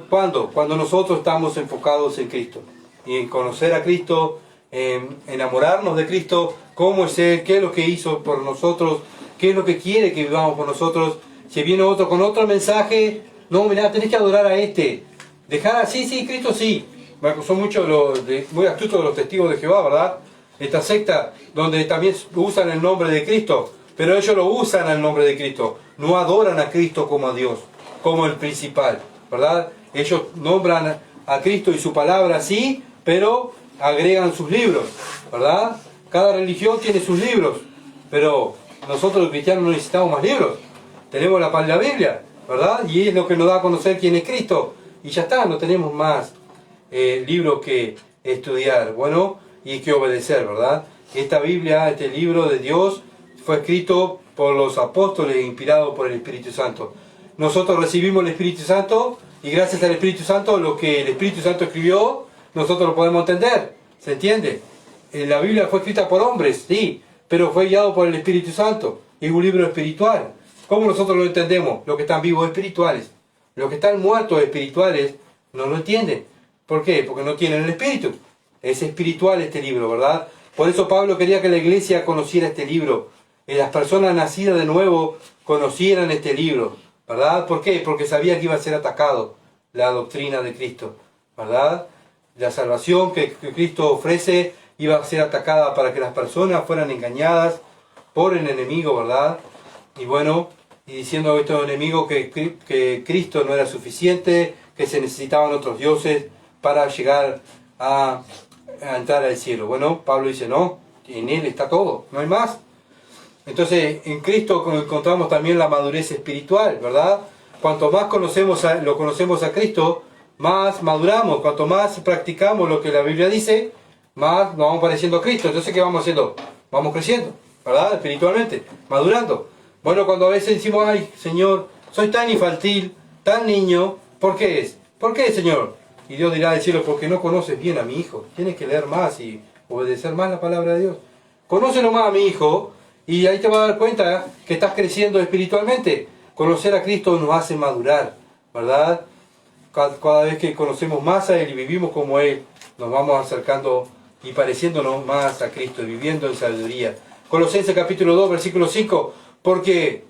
¿Cuándo? Cuando nosotros estamos enfocados en Cristo. Y en conocer a Cristo, en enamorarnos de Cristo, cómo es Él, qué es lo que hizo por nosotros, qué es lo que quiere que vivamos por nosotros. Si viene otro con otro mensaje, no, mirá, tenés que adorar a este. Dejar así, sí, Cristo sí. Me acusó mucho muy astutos los testigos de Jehová, ¿verdad? Esta secta donde también usan el nombre de Cristo, pero ellos lo usan al nombre de Cristo. No adoran a Cristo como a Dios, como el principal, ¿verdad? Ellos nombran a Cristo y su palabra sí, pero agregan sus libros, ¿verdad? Cada religión tiene sus libros, pero nosotros los cristianos no necesitamos más libros. Tenemos la Biblia, ¿verdad? Y es lo que nos da a conocer quién es Cristo. Y ya está, no tenemos más libros que estudiar, bueno, y que obedecer, ¿verdad? Esta Biblia, este libro de Dios, fue escrito por los apóstoles, inspirado por el Espíritu Santo. Nosotros recibimos el Espíritu Santo, y gracias al Espíritu Santo, lo que el Espíritu Santo escribió, nosotros lo podemos entender. ¿Se entiende? La Biblia fue escrita por hombres, sí, pero fue guiado por el Espíritu Santo. Es un libro espiritual. ¿Cómo nosotros lo entendemos? Los que están vivos espirituales. Los que están muertos espirituales no lo entienden. ¿Por qué? Porque no tienen el Espíritu. Es espiritual este libro, ¿verdad? Por eso Pablo quería que la iglesia conociera este libro. Que las personas nacidas de nuevo conocieran este libro, ¿verdad? ¿Por qué? Porque sabía que iba a ser atacado la doctrina de Cristo, ¿verdad? La salvación que Cristo ofrece iba a ser atacada para que las personas fueran engañadas por el enemigo, ¿verdad? Y bueno, y diciendo a estos enemigos que Cristo no era suficiente, que se necesitaban otros dioses para llegar a entrar al cielo. Bueno, Pablo dice, no, en Él está todo, no hay más. Entonces, en Cristo encontramos también la madurez espiritual, ¿verdad? Cuanto más lo conocemos a Cristo, más maduramos. Cuanto más practicamos lo que la Biblia dice, más nos vamos pareciendo a Cristo. Entonces, ¿qué vamos haciendo? Vamos creciendo, ¿verdad? Espiritualmente, madurando. Bueno, cuando a veces decimos, ay, Señor, soy tan infantil, tan niño, ¿por qué es? ¿Por qué, Señor? Y Dios dirá del cielo, porque no conoces bien a mi hijo. Tienes que leer más y obedecer más la palabra de Dios. Conócelo más a mi hijo, y ahí te vas a dar cuenta que estás creciendo espiritualmente. Conocer a Cristo nos hace madurar, ¿verdad? Cada vez que conocemos más a Él y vivimos como Él, nos vamos acercando y pareciéndonos más a Cristo, y viviendo en sabiduría. Colosenses capítulo 2, versículo 5, porque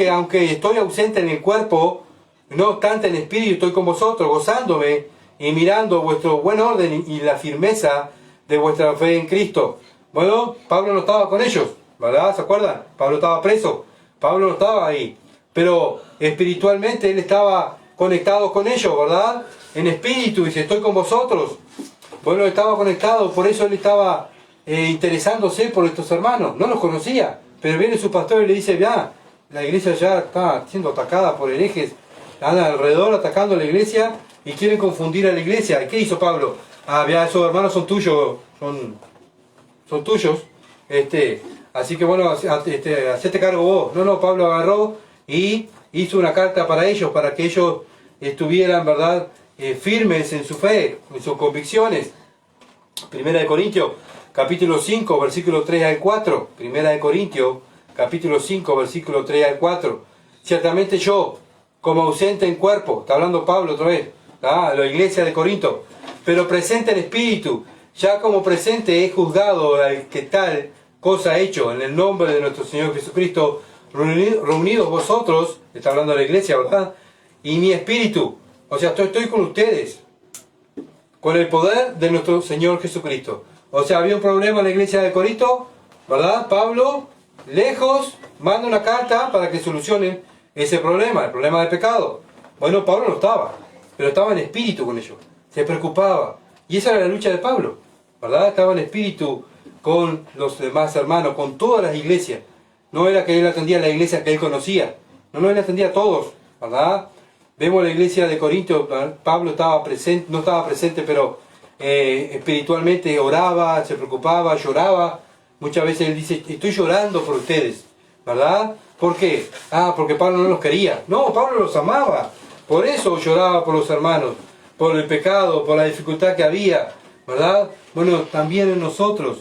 aunque estoy ausente en el cuerpo, no obstante en espíritu estoy con vosotros, gozándome y mirando vuestro buen orden y la firmeza de vuestra fe en Cristo. Bueno, Pablo no estaba con ellos, ¿verdad? ¿Se acuerdan? Pablo estaba preso, Pablo no estaba ahí, pero espiritualmente él estaba conectado con ellos, ¿verdad? En espíritu, dice, estoy con vosotros. Bueno, estaba conectado, por eso él estaba interesándose por estos hermanos, no los conocía, pero viene su pastor y le dice, ya, la iglesia ya está siendo atacada por herejes, andan alrededor atacando a la iglesia y quieren confundir a la iglesia. ¿Y qué hizo Pablo? Ah, ya, esos hermanos son tuyos, son tuyos, así que bueno, hacete cargo vos. No, Pablo agarró y hizo una carta para ellos, para que ellos estuvieran, ¿verdad?, firmes en su fe, en sus convicciones. Primera de Corintios, capítulo 5, versículo 3 al 4. Primera de Corintios, capítulo 5, versículo 3 al 4. Ciertamente yo, como ausente en cuerpo, está hablando Pablo otra vez, a la iglesia de Corinto, pero presente en espíritu, ya como presente he juzgado al que tal cosa hecho en el nombre de nuestro Señor Jesucristo, reunidos vosotros, está hablando de la iglesia, ¿verdad? Y mi espíritu, O sea, estoy con ustedes, con el poder de nuestro Señor Jesucristo. O sea, había un problema en la iglesia de Corinto, ¿verdad? Pablo, lejos, manda una carta para que solucionen ese problema, el problema del pecado. Bueno, Pablo no estaba, pero estaba en espíritu con ellos, se preocupaba. Y esa era la lucha de Pablo, ¿verdad? Estaba en espíritu con los demás hermanos, con todas las iglesias. No era que él atendía a la iglesia que él conocía, no, él atendía a todos, ¿verdad? Vemos la iglesia de Corinto, Pablo estaba presente, no estaba presente, pero espiritualmente oraba, se preocupaba, lloraba. Muchas veces él dice, estoy llorando por ustedes, ¿verdad? ¿Por qué? Porque Pablo no los quería. No, Pablo los amaba. Por eso lloraba por los hermanos, por el pecado, por la dificultad que había, ¿verdad? Bueno, también nosotros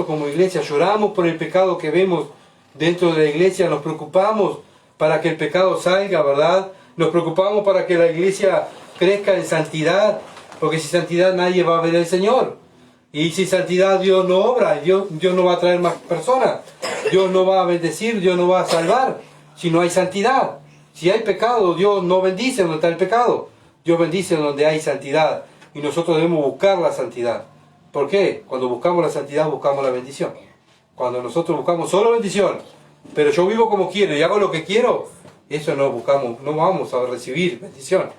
como iglesia lloramos por el pecado que vemos dentro de la iglesia, nos preocupamos para que el pecado salga, ¿verdad? Nos preocupamos para que la iglesia crezca en santidad, porque sin santidad nadie va a ver al Señor. Y sin santidad Dios no obra, Dios no va a traer más personas, Dios no va a bendecir, Dios no va a salvar, si no hay santidad. Si hay pecado, Dios no bendice donde está el pecado, Dios bendice donde hay santidad. Y nosotros debemos buscar la santidad. ¿Por qué? Cuando buscamos la santidad buscamos la bendición. Cuando nosotros buscamos solo bendición, pero yo vivo como quiero y hago lo que quiero, eso no buscamos, no vamos a recibir bendición,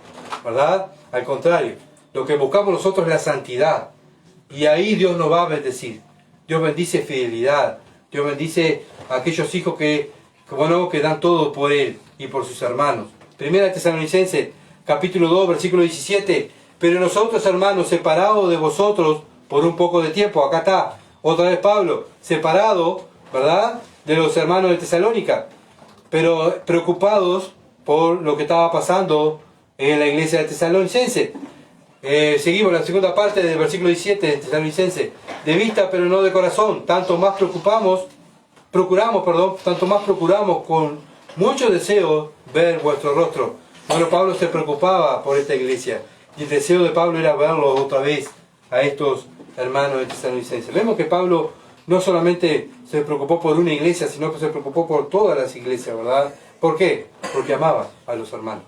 ¿verdad? Al contrario, lo que buscamos nosotros es la santidad. Y ahí Dios nos va a bendecir. Dios bendice fidelidad. Dios bendice a aquellos hijos que dan todo por Él y por sus hermanos. Primera Tesalonicenses, capítulo 2, versículo 17. Pero nosotros, hermanos, separados de vosotros por un poco de tiempo. Acá está, otra vez Pablo, separado, ¿verdad?, de los hermanos de Tesalónica, pero preocupados por lo que estaba pasando en la iglesia de Tesalonicense. Seguimos la segunda parte del versículo 17 de Tesalonicense. De vista, pero no de corazón, tanto más procuramos con mucho deseo ver vuestro rostro. Bueno, Pablo se preocupaba por esta iglesia, y el deseo de Pablo era verlos otra vez a estos hermanos de Tesalonicense. Vemos que Pablo no solamente se preocupó por una iglesia, sino que se preocupó por todas las iglesias, ¿verdad? ¿Por qué? Porque amaba a los hermanos.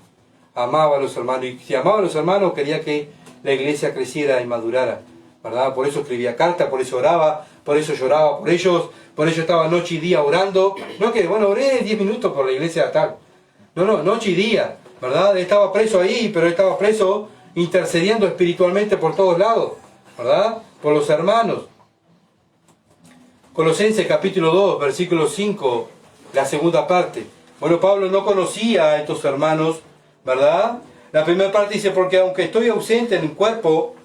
Amaba a los hermanos. Y si amaba a los hermanos, quería que la iglesia creciera y madurara, ¿verdad? Por eso escribía cartas, por eso oraba, por eso lloraba por ellos estaba noche y día orando. No que, oré 10 minutos por la iglesia tal. No, noche y día, ¿verdad? Él estaba preso ahí, pero él estaba preso intercediendo espiritualmente por todos lados, ¿verdad? Por los hermanos. Colosenses capítulo 2, versículo 5, la segunda parte. Bueno, Pablo no conocía a estos hermanos, ¿verdad? La primera parte dice, porque aunque estoy ausente en el cuerpo,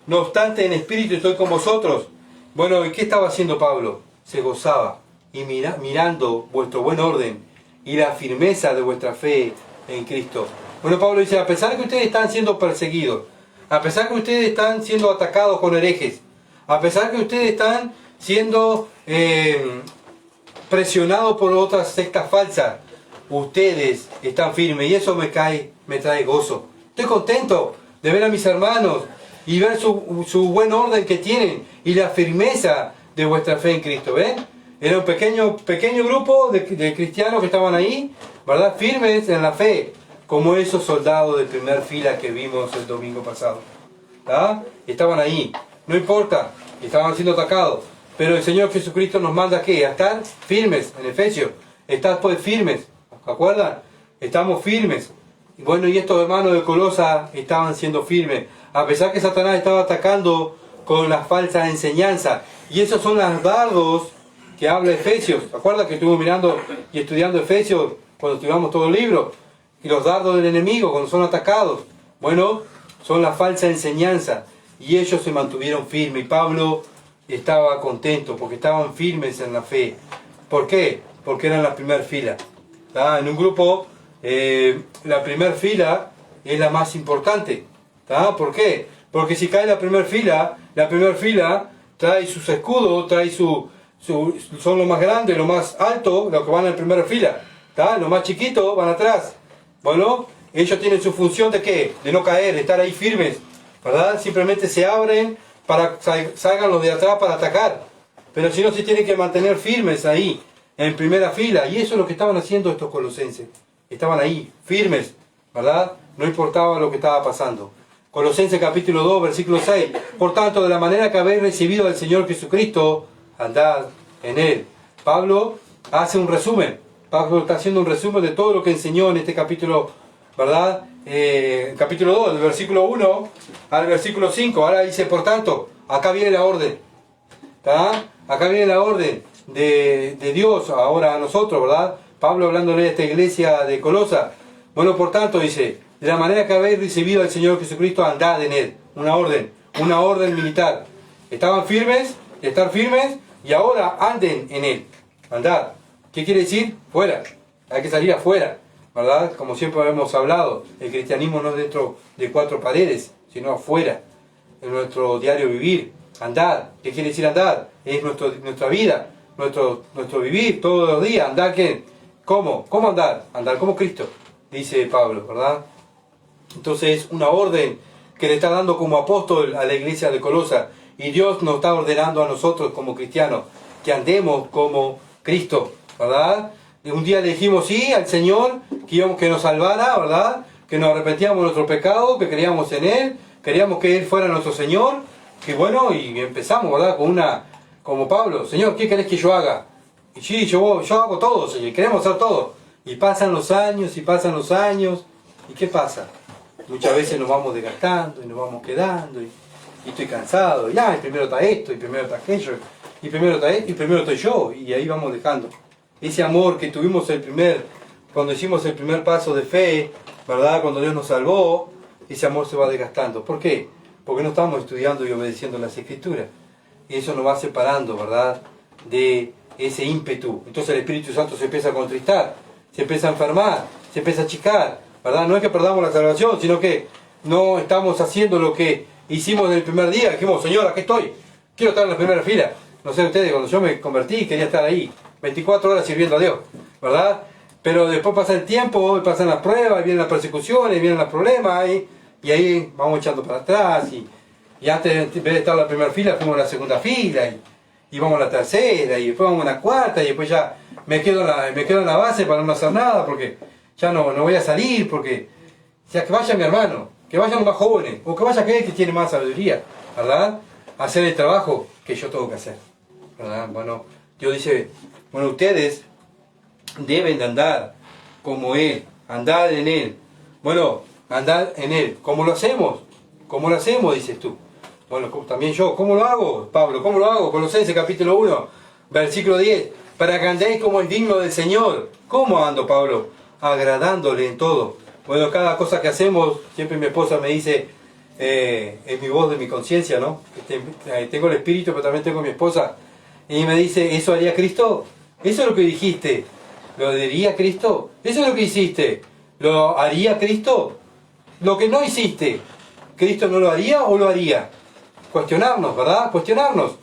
no obstante en espíritu estoy con vosotros. Bueno, ¿y qué estaba haciendo Pablo? Se gozaba y mirando vuestro buen orden y la firmeza de vuestra fe en Cristo. Bueno, Pablo dice, a pesar que ustedes están siendo perseguidos, a pesar que ustedes están siendo atacados con herejes, a pesar que ustedes están siendo presionados por otras sectas falsas, ustedes están firmes y eso me trae gozo. Estoy contento de ver a mis hermanos y ver su buen orden que tienen y la firmeza de vuestra fe en Cristo. ¿Ven? Era un pequeño grupo de cristianos que estaban ahí, ¿verdad? Firmes en la fe, como esos soldados de primera fila que vimos el domingo pasado. ¿Ah? Estaban ahí, no importa, estaban siendo atacados, pero el Señor Jesucristo nos manda ¿qué? A estar firmes, en Efesios. Estad pues firmes, ¿se acuerdan? Estamos firmes. Bueno, y estos hermanos de Colosa estaban siendo firmes, a pesar que Satanás estaba atacando con las falsas enseñanzas. Y esos son los dardos que habla Efesios. ¿Se acuerdan que estuvimos mirando y estudiando Efesios cuando estudiamos todo el libro? Y los dardos del enemigo cuando son atacados. Bueno, son la falsa enseñanza. Y ellos se mantuvieron firmes. Y Pablo estaba contento porque estaban firmes en la fe. ¿Por qué? Porque eran la primera fila. ¿Tá? En un grupo, la primera fila es la más importante. ¿Tá? ¿Por qué? Porque si cae la primera fila trae sus escudos, son los más grandes, los más altos, los que van en primera fila. ¿Tá? Los más chiquitos van atrás. Bueno, ellos tienen su función de ¿qué? De no caer, de estar ahí firmes, ¿verdad? Simplemente se abren para que salgan los de atrás para atacar. Pero si no, se tienen que mantener firmes ahí, en primera fila. Y eso es lo que estaban haciendo estos colosenses. Estaban ahí, firmes, ¿verdad? no importaba lo que estaba pasando. Colosenses capítulo 2, versículo 6. Por tanto, de la manera que habéis recibido al Señor Jesucristo, andad en Él. Pablo hace un resumen. Pablo está haciendo un resumen de todo lo que enseñó en este capítulo, ¿verdad? Capítulo 2, del versículo 1 al versículo 5. Ahora dice, por tanto, acá viene la orden. ¿Tá? Acá viene la orden de Dios ahora a nosotros, ¿verdad? Pablo hablándole a esta iglesia de Colosa. Bueno, por tanto, dice, de la manera que habéis recibido al Señor Jesucristo, andad en Él. Una orden militar. Estaban firmes, estar firmes, y ahora anden en Él. Andad. ¿Qué quiere decir? Fuera. Hay que salir afuera, ¿verdad? Como siempre hemos hablado, el cristianismo no es dentro de cuatro paredes, sino afuera, en nuestro diario vivir. Andad. ¿Qué quiere decir andad? Es nuestra vida, nuestro vivir todos los días. ¿Andar qué? ¿Cómo? ¿Cómo andar? Andar como Cristo, dice Pablo, ¿verdad? Entonces, una orden que le está dando como apóstol a la iglesia de Colosa. Y Dios nos está ordenando a nosotros como cristianos que andemos como Cristo, ¿verdad? Un día le dijimos sí al Señor, que nos salvara, ¿verdad? Que nos arrepentíamos de nuestro pecado, que creíamos en Él, queríamos que Él fuera nuestro Señor. Que bueno, y empezamos, ¿verdad? Como Pablo, Señor, ¿qué querés que yo haga? Y sí, yo hago todo, Señor, queremos hacer todo. Y pasan los años, ¿y qué pasa? Muchas veces nos vamos desgastando y nos vamos quedando y estoy cansado, y primero está esto, y primero está aquello, y primero está esto, y primero estoy yo, y ahí vamos dejando. Ese amor que tuvimos cuando hicimos el primer paso de fe, ¿verdad? Cuando Dios nos salvó, ese amor se va desgastando. ¿Por qué? Porque no estamos estudiando y obedeciendo las Escrituras. Y eso nos va separando, ¿verdad? De ese ímpetu. Entonces el Espíritu Santo se empieza a contristar, se empieza a enfermar, se empieza a achicar, ¿verdad? No es que perdamos la salvación, sino que no estamos haciendo lo que hicimos en el primer día. Dijimos, Señor, aquí estoy, quiero estar en la primera fila. No sé ustedes, cuando yo me convertí quería estar ahí, 24 horas sirviendo a Dios, ¿verdad? Pero después pasa el tiempo, pasan las pruebas, vienen las persecuciones, vienen los problemas, y ahí vamos echando para atrás, y antes en vez de estar en la primera fila, fuimos a la segunda fila, y vamos a la tercera, y después vamos a la cuarta, y después ya me quedo en la base para no hacer nada, porque ya no voy a salir, porque ya que vaya mi hermano, que vayan los más jóvenes, o que vaya aquel que tiene más sabiduría, ¿verdad? A hacer el trabajo que yo tengo que hacer, ¿verdad? Bueno, Dios dice, bueno, ustedes deben de andar como Él, andar en Él. Bueno, andar en Él. ¿Cómo lo hacemos? ¿Cómo lo hacemos? Dices tú. Bueno, también yo. ¿Cómo lo hago, Pablo? ¿Cómo lo hago? Colosenses capítulo 1, versículo 10. Para que andéis como es digno del Señor. ¿Cómo ando, Pablo? Agradándole en todo. Bueno, cada cosa que hacemos, siempre mi esposa me dice, es mi voz de mi conciencia, ¿no? Tengo el espíritu, pero también tengo mi esposa. Y me dice, ¿eso haría Cristo? Eso es lo que dijiste. ¿Lo diría Cristo? Eso es lo que hiciste. ¿Lo haría Cristo? Lo que no hiciste, ¿Cristo no lo haría o lo haría? Cuestionarnos, ¿verdad? Cuestionarnos.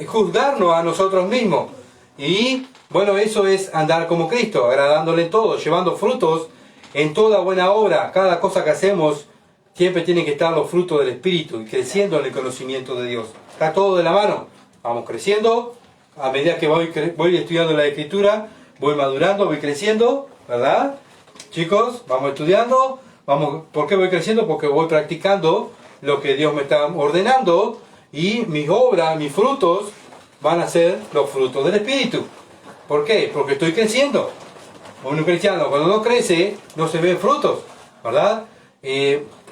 Juzgarnos a nosotros mismos. Y bueno, eso es andar como Cristo, agradándole en todo, llevando frutos en toda buena obra. Cada cosa que hacemos siempre tiene que estar los frutos del Espíritu y creciendo en el conocimiento de Dios. Está todo de la mano. Vamos creciendo. A medida que voy estudiando la Escritura, voy madurando, voy creciendo, ¿verdad? Chicos, vamos estudiando. ¿Por qué voy creciendo? Porque voy practicando lo que Dios me está ordenando y mis obras, mis frutos, van a ser los frutos del Espíritu. ¿Por qué? Porque estoy creciendo. Un cristiano, cuando no crece, no se ven frutos, ¿verdad?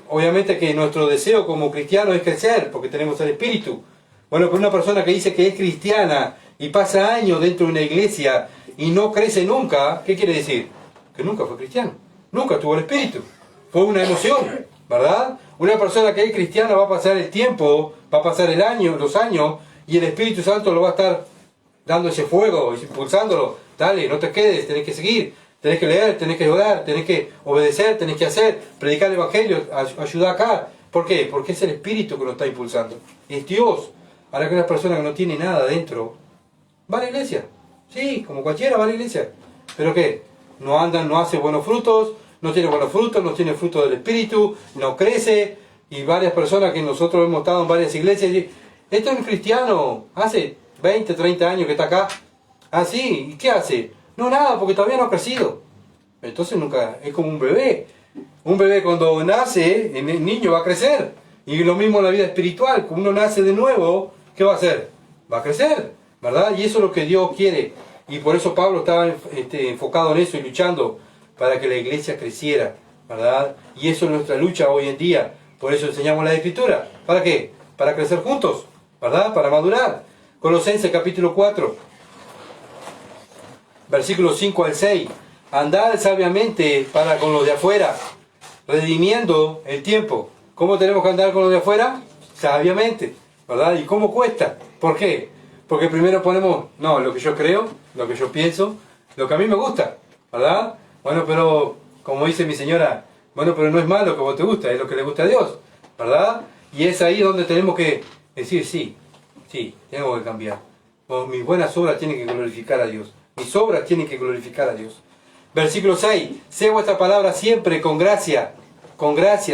Obviamente que nuestro deseo como cristiano es crecer, porque tenemos el Espíritu. Bueno, pero una persona que dice que es cristiana y pasa años dentro de una iglesia y no crece nunca, ¿qué quiere decir? Que nunca fue cristiano, nunca tuvo el Espíritu. Fue una emoción, ¿verdad? Una persona que es cristiana va a pasar el tiempo, va a pasar los años, y el Espíritu Santo lo va a estar dando ese fuego, impulsándolo. Dale, no te quedes, tenés que seguir, tenés que leer, tenés que orar, tenés que obedecer, tenés que hacer, predicar el Evangelio, ayudar acá. ¿Por qué? Porque es el Espíritu que lo está impulsando. Es Dios. Ahora que una persona que no tiene nada dentro, va a la iglesia. Sí, como cualquiera va a la iglesia. ¿Pero qué? No anda, no hace buenos frutos, no tiene buenos frutos, no tiene fruto del Espíritu, no crece. Y varias personas que nosotros hemos estado en varias iglesias y esto es un cristiano, hace 20, 30 años que está acá. Ah, sí, ¿y qué hace? No, nada, porque todavía no ha crecido. Entonces nunca, es como un bebé. Un bebé cuando nace, el niño va a crecer. Y lo mismo en la vida espiritual. Cuando uno nace de nuevo, ¿qué va a hacer? Va a crecer, ¿verdad? Y eso es lo que Dios quiere. Y por eso Pablo estaba enfocado en eso y luchando para que la iglesia creciera, ¿verdad? Y eso es nuestra lucha hoy en día. Por eso enseñamos la Escritura. ¿Para qué? Para crecer juntos, ¿verdad? Para madurar. Colosenses capítulo 4, versículos 5 al 6. Andad sabiamente para con los de afuera, redimiendo el tiempo. ¿Cómo tenemos que andar con los de afuera? Sabiamente, ¿verdad? ¿Y cómo cuesta? ¿Por qué? Porque primero ponemos, no, lo que yo creo, lo que yo pienso, lo que a mí me gusta, ¿verdad? Bueno, pero, como dice mi señora, bueno, pero no es malo que a vos te gusta, es lo que le gusta a Dios, ¿verdad? Y es ahí donde tenemos que decir, sí, tengo que cambiar. Mis buenas obras tienen que glorificar a Dios. Mis obras tienen que glorificar a Dios. Versículo 6. Sea vuestra palabra siempre con gracia,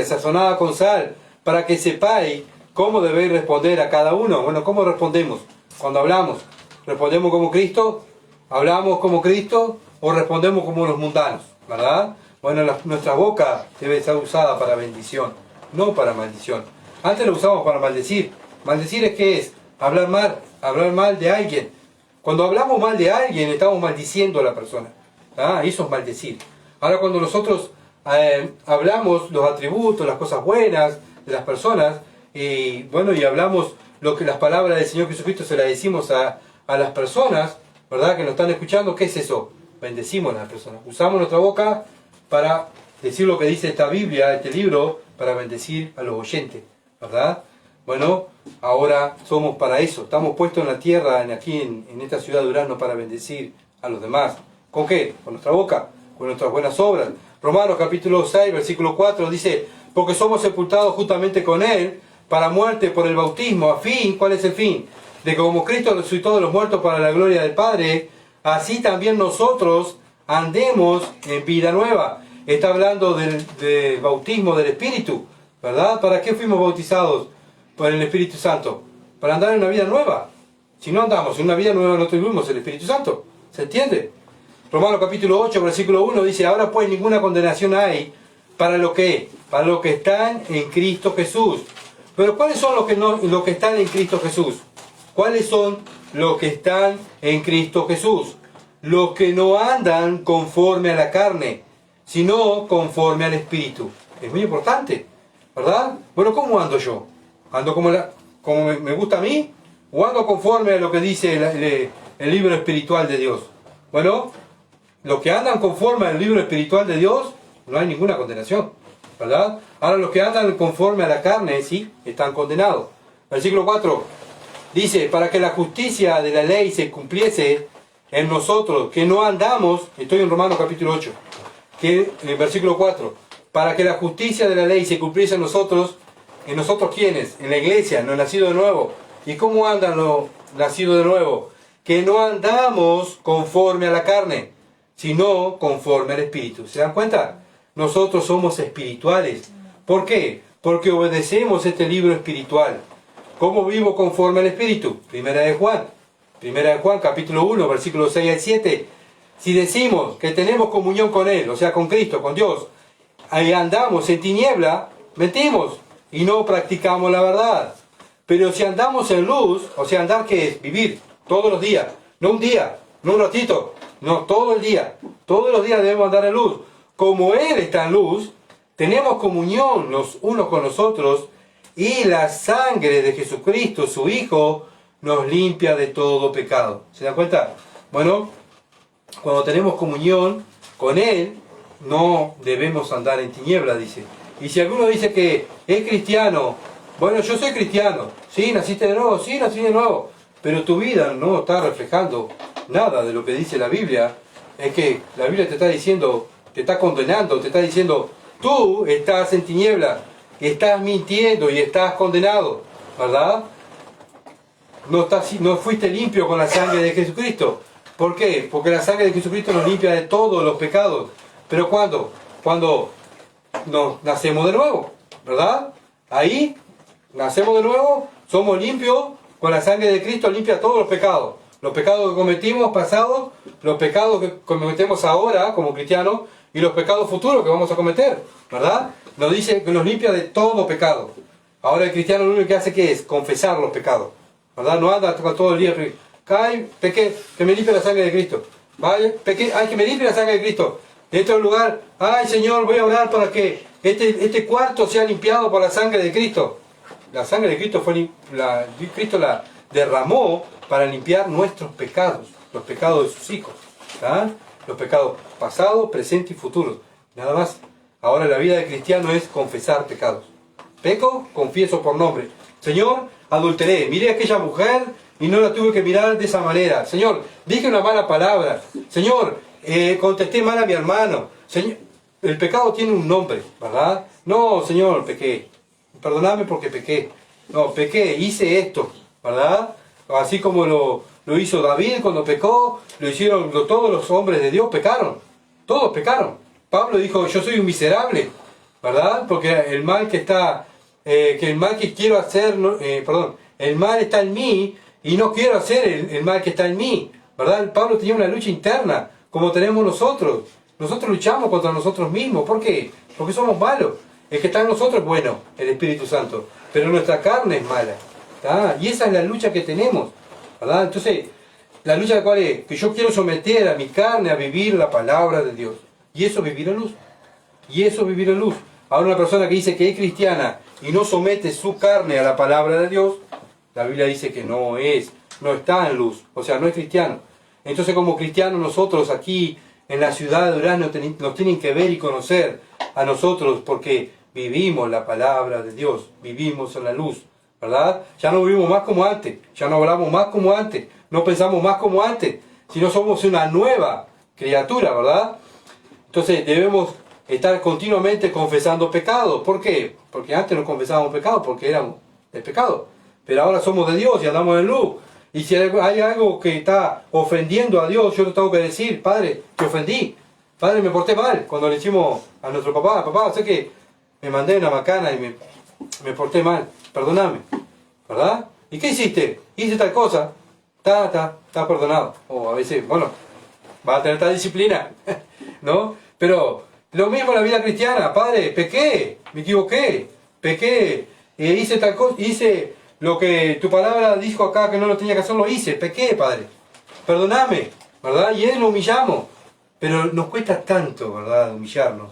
sazonada con sal, para que sepáis cómo debéis responder a cada uno. Bueno, ¿cómo respondemos? Cuando hablamos, ¿respondemos como Cristo? ¿Hablamos como Cristo? ¿O respondemos como los mundanos? ¿Verdad? Bueno, nuestra boca debe ser usada para bendición, no para maldición. Antes lo usamos para maldecir. ¿Maldecir es qué es? Hablar mal de alguien. Cuando hablamos mal de alguien, estamos maldiciendo a la persona. Eso es maldecir. Ahora, cuando nosotros hablamos los atributos, las cosas buenas de las personas, y hablamos las palabras del Señor Jesucristo, se las decimos a las personas, ¿verdad? Que nos están escuchando, ¿qué es eso? Bendecimos a las personas. Usamos nuestra boca para decir lo que dice esta Biblia, este libro, para bendecir a los oyentes, ¿verdad? Bueno, ahora somos para eso. Estamos puestos en la tierra, aquí en esta ciudad de Durazno, para bendecir a los demás. ¿Con qué? Con nuestra boca, con nuestras buenas obras. Romanos capítulo 6, versículo 4 dice, porque somos sepultados juntamente con Él para muerte por el bautismo, a fin, ¿cuál es el fin? De que como Cristo resucitó de los muertos para la gloria del Padre, así también nosotros andemos en vida nueva. Está hablando del bautismo del Espíritu, ¿verdad? ¿Para qué fuimos bautizados por el Espíritu Santo? Para andar en una vida nueva. Si no andamos en una vida nueva, no tuvimos el Espíritu Santo. ¿Se entiende? Romanos capítulo 8, versículo 1 dice, ahora pues ninguna condenación hay para lo que están en Cristo Jesús. Pero ¿cuáles son los que están en Cristo Jesús? ¿Cuáles son los que están en Cristo Jesús? Los que no andan conforme a la carne, sino conforme al Espíritu. Es muy importante, ¿verdad? Bueno, ¿cómo ando yo? ¿Ando como me gusta a mí? ¿O ando conforme a lo que dice el libro espiritual de Dios? Bueno, los que andan conforme al libro espiritual de Dios, no hay ninguna condenación, ¿verdad? Ahora los que andan conforme a la carne, sí, están condenados. Versículo 4 dice, para que la justicia de la ley se cumpliese en nosotros, que no andamos, estoy en Romanos capítulo 8, que en versículo 4, para que la justicia de la ley se cumpliese en nosotros ¿quiénes? En la iglesia, no nacido de nuevo. ¿Y cómo andan los nacidos de nuevo? Que no andamos conforme a la carne, sino conforme al Espíritu. ¿Se dan cuenta? Nosotros somos espirituales. ¿Por qué? Porque obedecemos este libro espiritual. ¿Cómo vivo conforme al Espíritu? Primera de Juan capítulo 1, versículos 6 al 7. Si decimos que tenemos comunión con Él, o sea, con Cristo, con Dios, ahí andamos en tiniebla, mentimos y no practicamos la verdad. Pero si andamos en luz, o sea, andar, ¿qué es? Vivir todos los días, no un día, no un ratito, no, todo el día. Todos los días debemos andar en luz. Como Él está en luz, tenemos comunión los unos con los otros, y la sangre de Jesucristo, su Hijo, nos limpia de todo pecado. ¿Se dan cuenta? Bueno, cuando tenemos comunión con Él, no debemos andar en tinieblas, dice. Y si alguno dice que es cristiano, bueno, yo soy cristiano, sí, naciste de nuevo, sí, nací de nuevo, pero tu vida no está reflejando nada de lo que dice la Biblia. Es que la Biblia te está diciendo, te está condenando, te está diciendo, tú estás en tinieblas, estás mintiendo y estás condenado, ¿verdad? No fuiste limpio con la sangre de Jesucristo. ¿Por qué? Porque la sangre de Jesucristo nos limpia de todos los pecados. ¿Pero cuándo? Cuando nos nacemos de nuevo, ¿verdad? Ahí nacemos de nuevo, somos limpios, con la sangre de Cristo limpia todos los pecados. Los pecados que cometimos pasados, los pecados que cometemos ahora como cristianos, y los pecados futuros que vamos a cometer, ¿verdad? Nos dice que nos limpia de todo pecado. Ahora el cristiano lo único que hace que es confesar los pecados, ¿verdad? No anda todo el día, cae, pequé, que me limpie la sangre de Cristo. Vaya, pequé, ay, que me limpie la sangre de Cristo. Dentro del lugar, ay Señor, voy a orar para que este cuarto sea limpiado por la sangre de Cristo. La sangre de Cristo Cristo la derramó para limpiar nuestros pecados, los pecados de sus hijos, ¿verdad? Los pecados pasados, presentes y futuros. Nada más. Ahora la vida de cristiano es confesar pecados. Peco, confieso por nombre. Señor, adulteré, miré a aquella mujer y no la tuve que mirar de esa manera. Señor, dije una mala palabra. Señor, contesté mal a mi hermano. Señor, el pecado tiene un nombre, ¿verdad? No, Señor, pequé. Perdóname porque pequé. No, pequé, hice esto, ¿verdad? Así como lo hizo David cuando pecó, lo hicieron todos los hombres de Dios, pecaron. Todos pecaron. Pablo dijo, yo soy un miserable, ¿verdad? Porque el mal que está, el mal que quiero hacer, el mal está en mí y no quiero hacer el mal que está en mí, ¿verdad? Pablo tenía una lucha interna, como tenemos nosotros. Nosotros luchamos contra nosotros mismos. ¿Por qué? Porque somos malos. El que está en nosotros es bueno, el Espíritu Santo, pero nuestra carne es mala, ¿tá? Y esa es la lucha que tenemos, ¿verdad? Entonces, la lucha cuál es, que yo quiero someter a mi carne a vivir la palabra de Dios. Y eso es vivir en luz. Y eso es vivir en luz. Ahora una persona que dice que es cristiana y no somete su carne a la palabra de Dios, la Biblia dice que no está en luz, o sea, no es cristiano. Entonces como cristianos nosotros aquí en la ciudad de Durazno nos tienen que ver y conocer a nosotros porque vivimos la palabra de Dios, vivimos en la luz, ¿verdad? Ya no vivimos más como antes, ya no hablamos más como antes, no pensamos más como antes, sino somos una nueva criatura, ¿verdad? Entonces debemos estar continuamente confesando pecados. ¿Por qué? Porque antes no confesábamos pecados porque éramos de pecado. Pero ahora somos de Dios y andamos en luz. Y si hay algo que está ofendiendo a Dios, yo le tengo que decir, Padre, te ofendí. Padre, me porté mal. Cuando le decimos a nuestro papá, sé que me mandé una macana y me porté mal. Perdóname. ¿Verdad? ¿Y qué hiciste? Hice tal cosa. Está perdonado. O a veces, bueno, va a tener tal disciplina. ¿No? Pero lo mismo en la vida cristiana. Padre, pequé, me equivoqué, pequé, hice tal cosa, hice lo que tu palabra dijo acá que no lo tenía que hacer, lo hice, pequé, Padre, perdóname, ¿verdad? Y Él lo humillamos, pero nos cuesta tanto, ¿verdad? Humillarnos,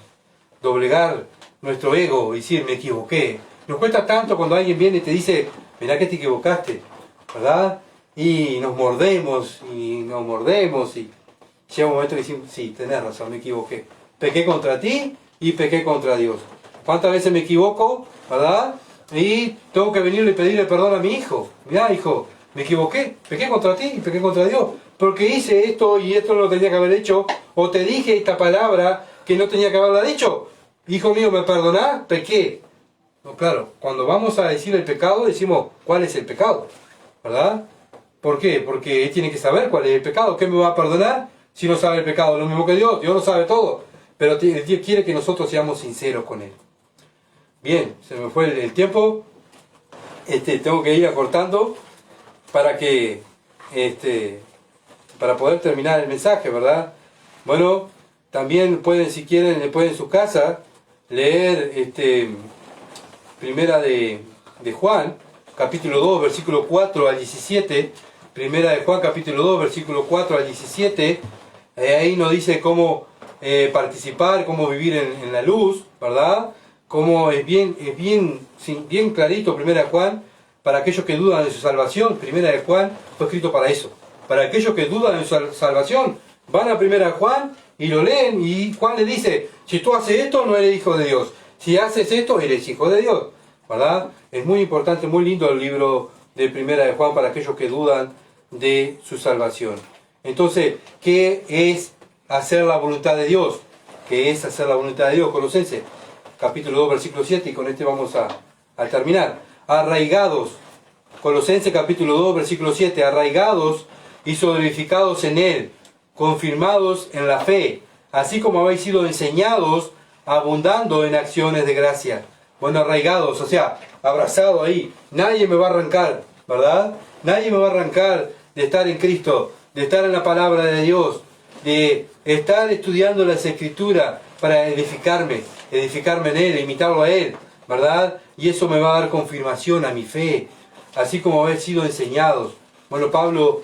doblegar nuestro ego y decir, me equivoqué. Nos cuesta tanto cuando alguien viene y te dice, mirá que te equivocaste, ¿verdad? Y nos mordemos y llega un momento que decimos, sí, tenés razón, me equivoqué. Pequé contra ti y pequé contra Dios. ¿Cuántas veces me equivoco, verdad? Y tengo que venirle y pedirle perdón a mi hijo. Mirá, hijo, me equivoqué, pequé contra ti y pequé contra Dios. Porque hice esto y esto no lo tenía que haber hecho. O te dije esta palabra que no tenía que haberla dicho. Hijo mío, ¿me perdonás? Pequé. No, claro, cuando vamos a decir el pecado, decimos, ¿cuál es el pecado? ¿Verdad? ¿Por qué? Porque él tiene que saber cuál es el pecado. ¿Qué me va a perdonar si no sabe el pecado? Lo mismo que Dios. Dios lo sabe todo. Pero Dios quiere que nosotros seamos sinceros con Él. Bien, se me fue el tiempo. Tengo que ir acortando para que para poder terminar el mensaje, ¿verdad? Bueno, también pueden, si quieren, después en su casa, leer Primera de Juan, capítulo 2, versículo 4 al 17. Primera de Juan, capítulo 2, versículo 4 al 17. Ahí nos dice cómo participar, cómo vivir en la luz, ¿verdad? Como es bien clarito Primera de Juan, para aquellos que dudan de su salvación. Primera de Juan fue escrito para eso. Para aquellos que dudan de su salvación, van a Primera de Juan y lo leen, y Juan le dice, si tú haces esto, no eres hijo de Dios. Si haces esto, eres hijo de Dios, ¿verdad? Es muy importante, muy lindo el libro de Primera de Juan para aquellos que dudan de su salvación. Entonces, ¿qué es hacer la voluntad de Dios? ¿Qué es hacer la voluntad de Dios? Colosenses, capítulo 2, versículo 7, y con este vamos a terminar. Arraigados, Colosenses capítulo 2, versículo 7, arraigados y solidificados en Él, confirmados en la fe, así como habéis sido enseñados, abundando en acciones de gracia. Bueno, arraigados, o sea, abrazados ahí. Nadie me va a arrancar, ¿verdad? Nadie me va a arrancar de estar en Cristo, de estar en la palabra de Dios, de estar estudiando las Escrituras, para edificarme en Él, imitarlo a Él, ¿verdad? Y eso me va a dar confirmación a mi fe, así como haber sido enseñados. Bueno, Pablo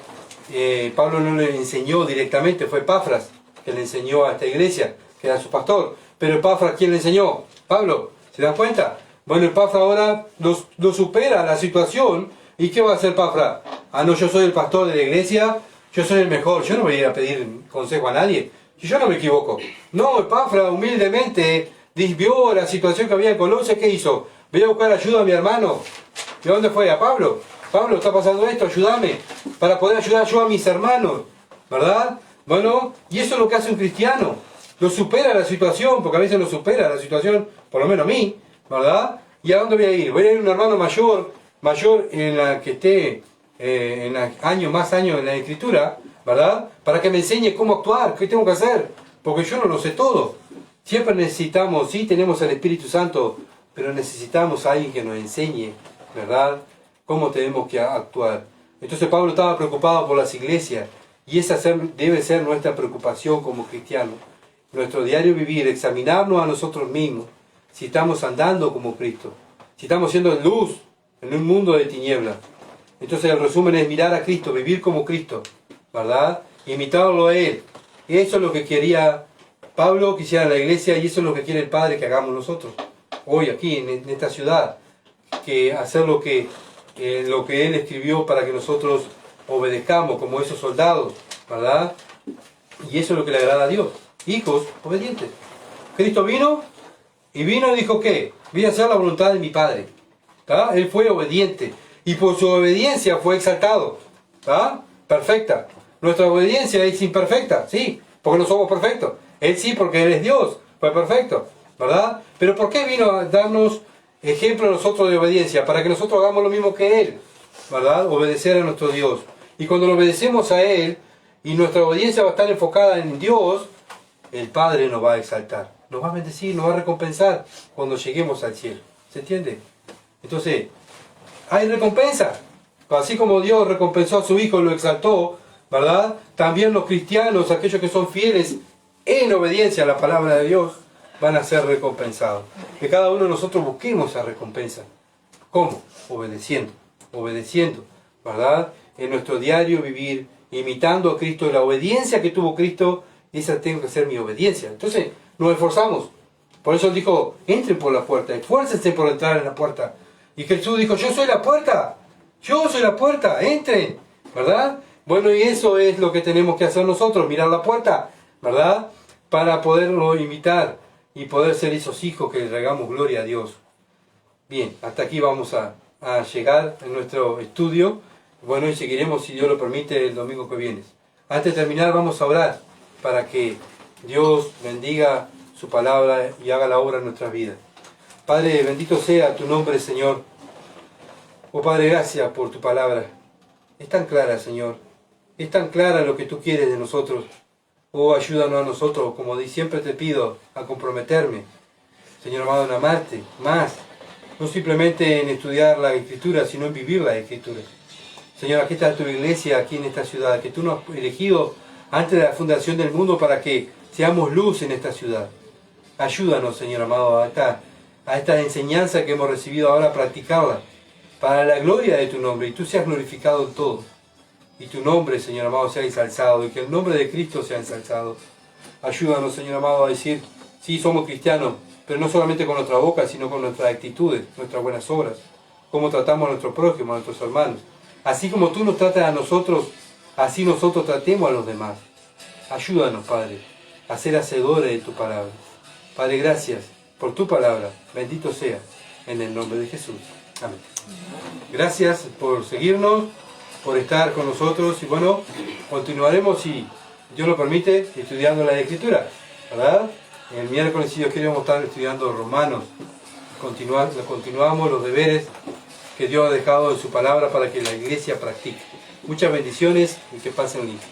no le enseñó directamente, fue Epafras que le enseñó a esta iglesia, que era su pastor. Pero Epafras, ¿quién le enseñó? Pablo, ¿se dan cuenta? Bueno, Epafras ahora lo supera la situación. ¿Y qué va a hacer Epafras? Ah, no, yo soy el pastor de la iglesia, yo soy el mejor, yo no voy a ir a pedir consejo a nadie, yo no me equivoco. No, Epafras humildemente vio la situación que había en Colosas, ¿qué hizo? Voy a buscar ayuda a mi hermano. ¿De dónde fue? A Pablo. Pablo, está pasando esto, ayúdame, para poder ayudar yo a mis hermanos, ¿verdad? Bueno, y eso es lo que hace un cristiano. Lo supera la situación, porque a veces lo supera la situación, por lo menos a mí, ¿verdad? ¿Y a dónde voy a ir? Voy a ir a un hermano mayor en la que esté más años en la escritura, ¿verdad? Para que me enseñe cómo actuar, qué tengo que hacer, porque yo no lo sé todo. Siempre necesitamos, sí tenemos el Espíritu Santo, pero necesitamos a alguien que nos enseñe, ¿verdad? Cómo tenemos que actuar. Entonces Pablo estaba preocupado por las iglesias, y esa debe ser nuestra preocupación como cristianos. Nuestro diario vivir, examinarnos a nosotros mismos, si estamos andando como Cristo, si estamos siendo luz en un mundo de tinieblas. Entonces el resumen es mirar a Cristo, vivir como Cristo, ¿verdad? Imitarlo a Él. Y eso es lo que quería Pablo, quisiera la iglesia, y eso es lo que quiere el Padre que hagamos nosotros, hoy aquí en esta ciudad, que hacer lo que Él escribió para que nosotros obedezcamos como esos soldados, ¿verdad? Y eso es lo que le agrada a Dios. Hijos obedientes. Cristo vino y dijo ¿qué? Vine a hacer la voluntad de mi Padre. ¿Tá? Él fue obediente y por su obediencia fue exaltado. ¿Tá? Perfecta. Nuestra obediencia es imperfecta, sí, porque no somos perfectos. Él sí, porque Él es Dios, fue perfecto, ¿verdad? Pero ¿por qué vino a darnos ejemplo a nosotros de obediencia? Para que nosotros hagamos lo mismo que Él, ¿verdad? Obedecer a nuestro Dios. Y cuando lo obedecemos a Él y nuestra obediencia va a estar enfocada en Dios, el Padre nos va a exaltar, nos va a bendecir, nos va a recompensar cuando lleguemos al cielo. ¿Se entiende? Entonces, hay recompensa. Así como Dios recompensó a su Hijo y lo exaltó, ¿verdad? También los cristianos, aquellos que son fieles en obediencia a la palabra de Dios, van a ser recompensados. Que cada uno de nosotros busquemos esa recompensa. ¿Cómo? Obedeciendo, ¿verdad? En nuestro diario vivir, imitando a Cristo, la obediencia que tuvo Cristo, esa tengo que ser mi obediencia. Entonces, nos esforzamos. Por eso Él dijo, entren por la puerta, esfuércense por entrar en la puerta. Y Jesús dijo, yo soy la puerta, entren, ¿verdad? Bueno, y eso es lo que tenemos que hacer nosotros, mirar la puerta, ¿verdad? Para poderlo imitar y poder ser esos hijos que le hagamos gloria a Dios. Bien, hasta aquí vamos a llegar en nuestro estudio. Bueno, y seguiremos, si Dios lo permite, el domingo que viene. Antes de terminar, vamos a orar para que Dios bendiga su palabra y haga la obra en nuestras vidas. Padre, bendito sea tu nombre, Señor. Oh Padre, gracias por tu palabra. Es tan clara, Señor. Es tan clara lo que tú quieres de nosotros. Oh, ayúdanos a nosotros, como siempre te pido, a comprometerme, Señor amado, en amarte más. No simplemente en estudiar la Escritura, sino en vivir la Escritura. Señor, aquí está tu iglesia, aquí en esta ciudad, que tú nos has elegido antes de la fundación del mundo para que seamos luz en esta ciudad. Ayúdanos, Señor amado, a esta enseñanza que hemos recibido ahora a practicarla, para la gloria de tu nombre, y tú seas glorificado en todo. Y tu nombre, Señor amado, sea ensalzado, y que el nombre de Cristo sea ensalzado. Ayúdanos, Señor amado, a decir, sí, somos cristianos, pero no solamente con nuestra boca, sino con nuestras actitudes, nuestras buenas obras, cómo tratamos a nuestro prójimo, a nuestros hermanos. Así como tú nos tratas a nosotros, así nosotros tratemos a los demás. Ayúdanos, Padre, a ser hacedores de tu palabra. Padre, gracias por tu palabra. Bendito sea, en el nombre de Jesús. Amén. Gracias por seguirnos, por estar con nosotros. Y bueno, continuaremos, si Dios lo permite, estudiando la Escritura, ¿verdad? El miércoles, si Dios quiere, vamos a estar estudiando Romanos. Continuamos los deberes que Dios ha dejado en su palabra para que la iglesia practique. Muchas bendiciones y que pasen lindo.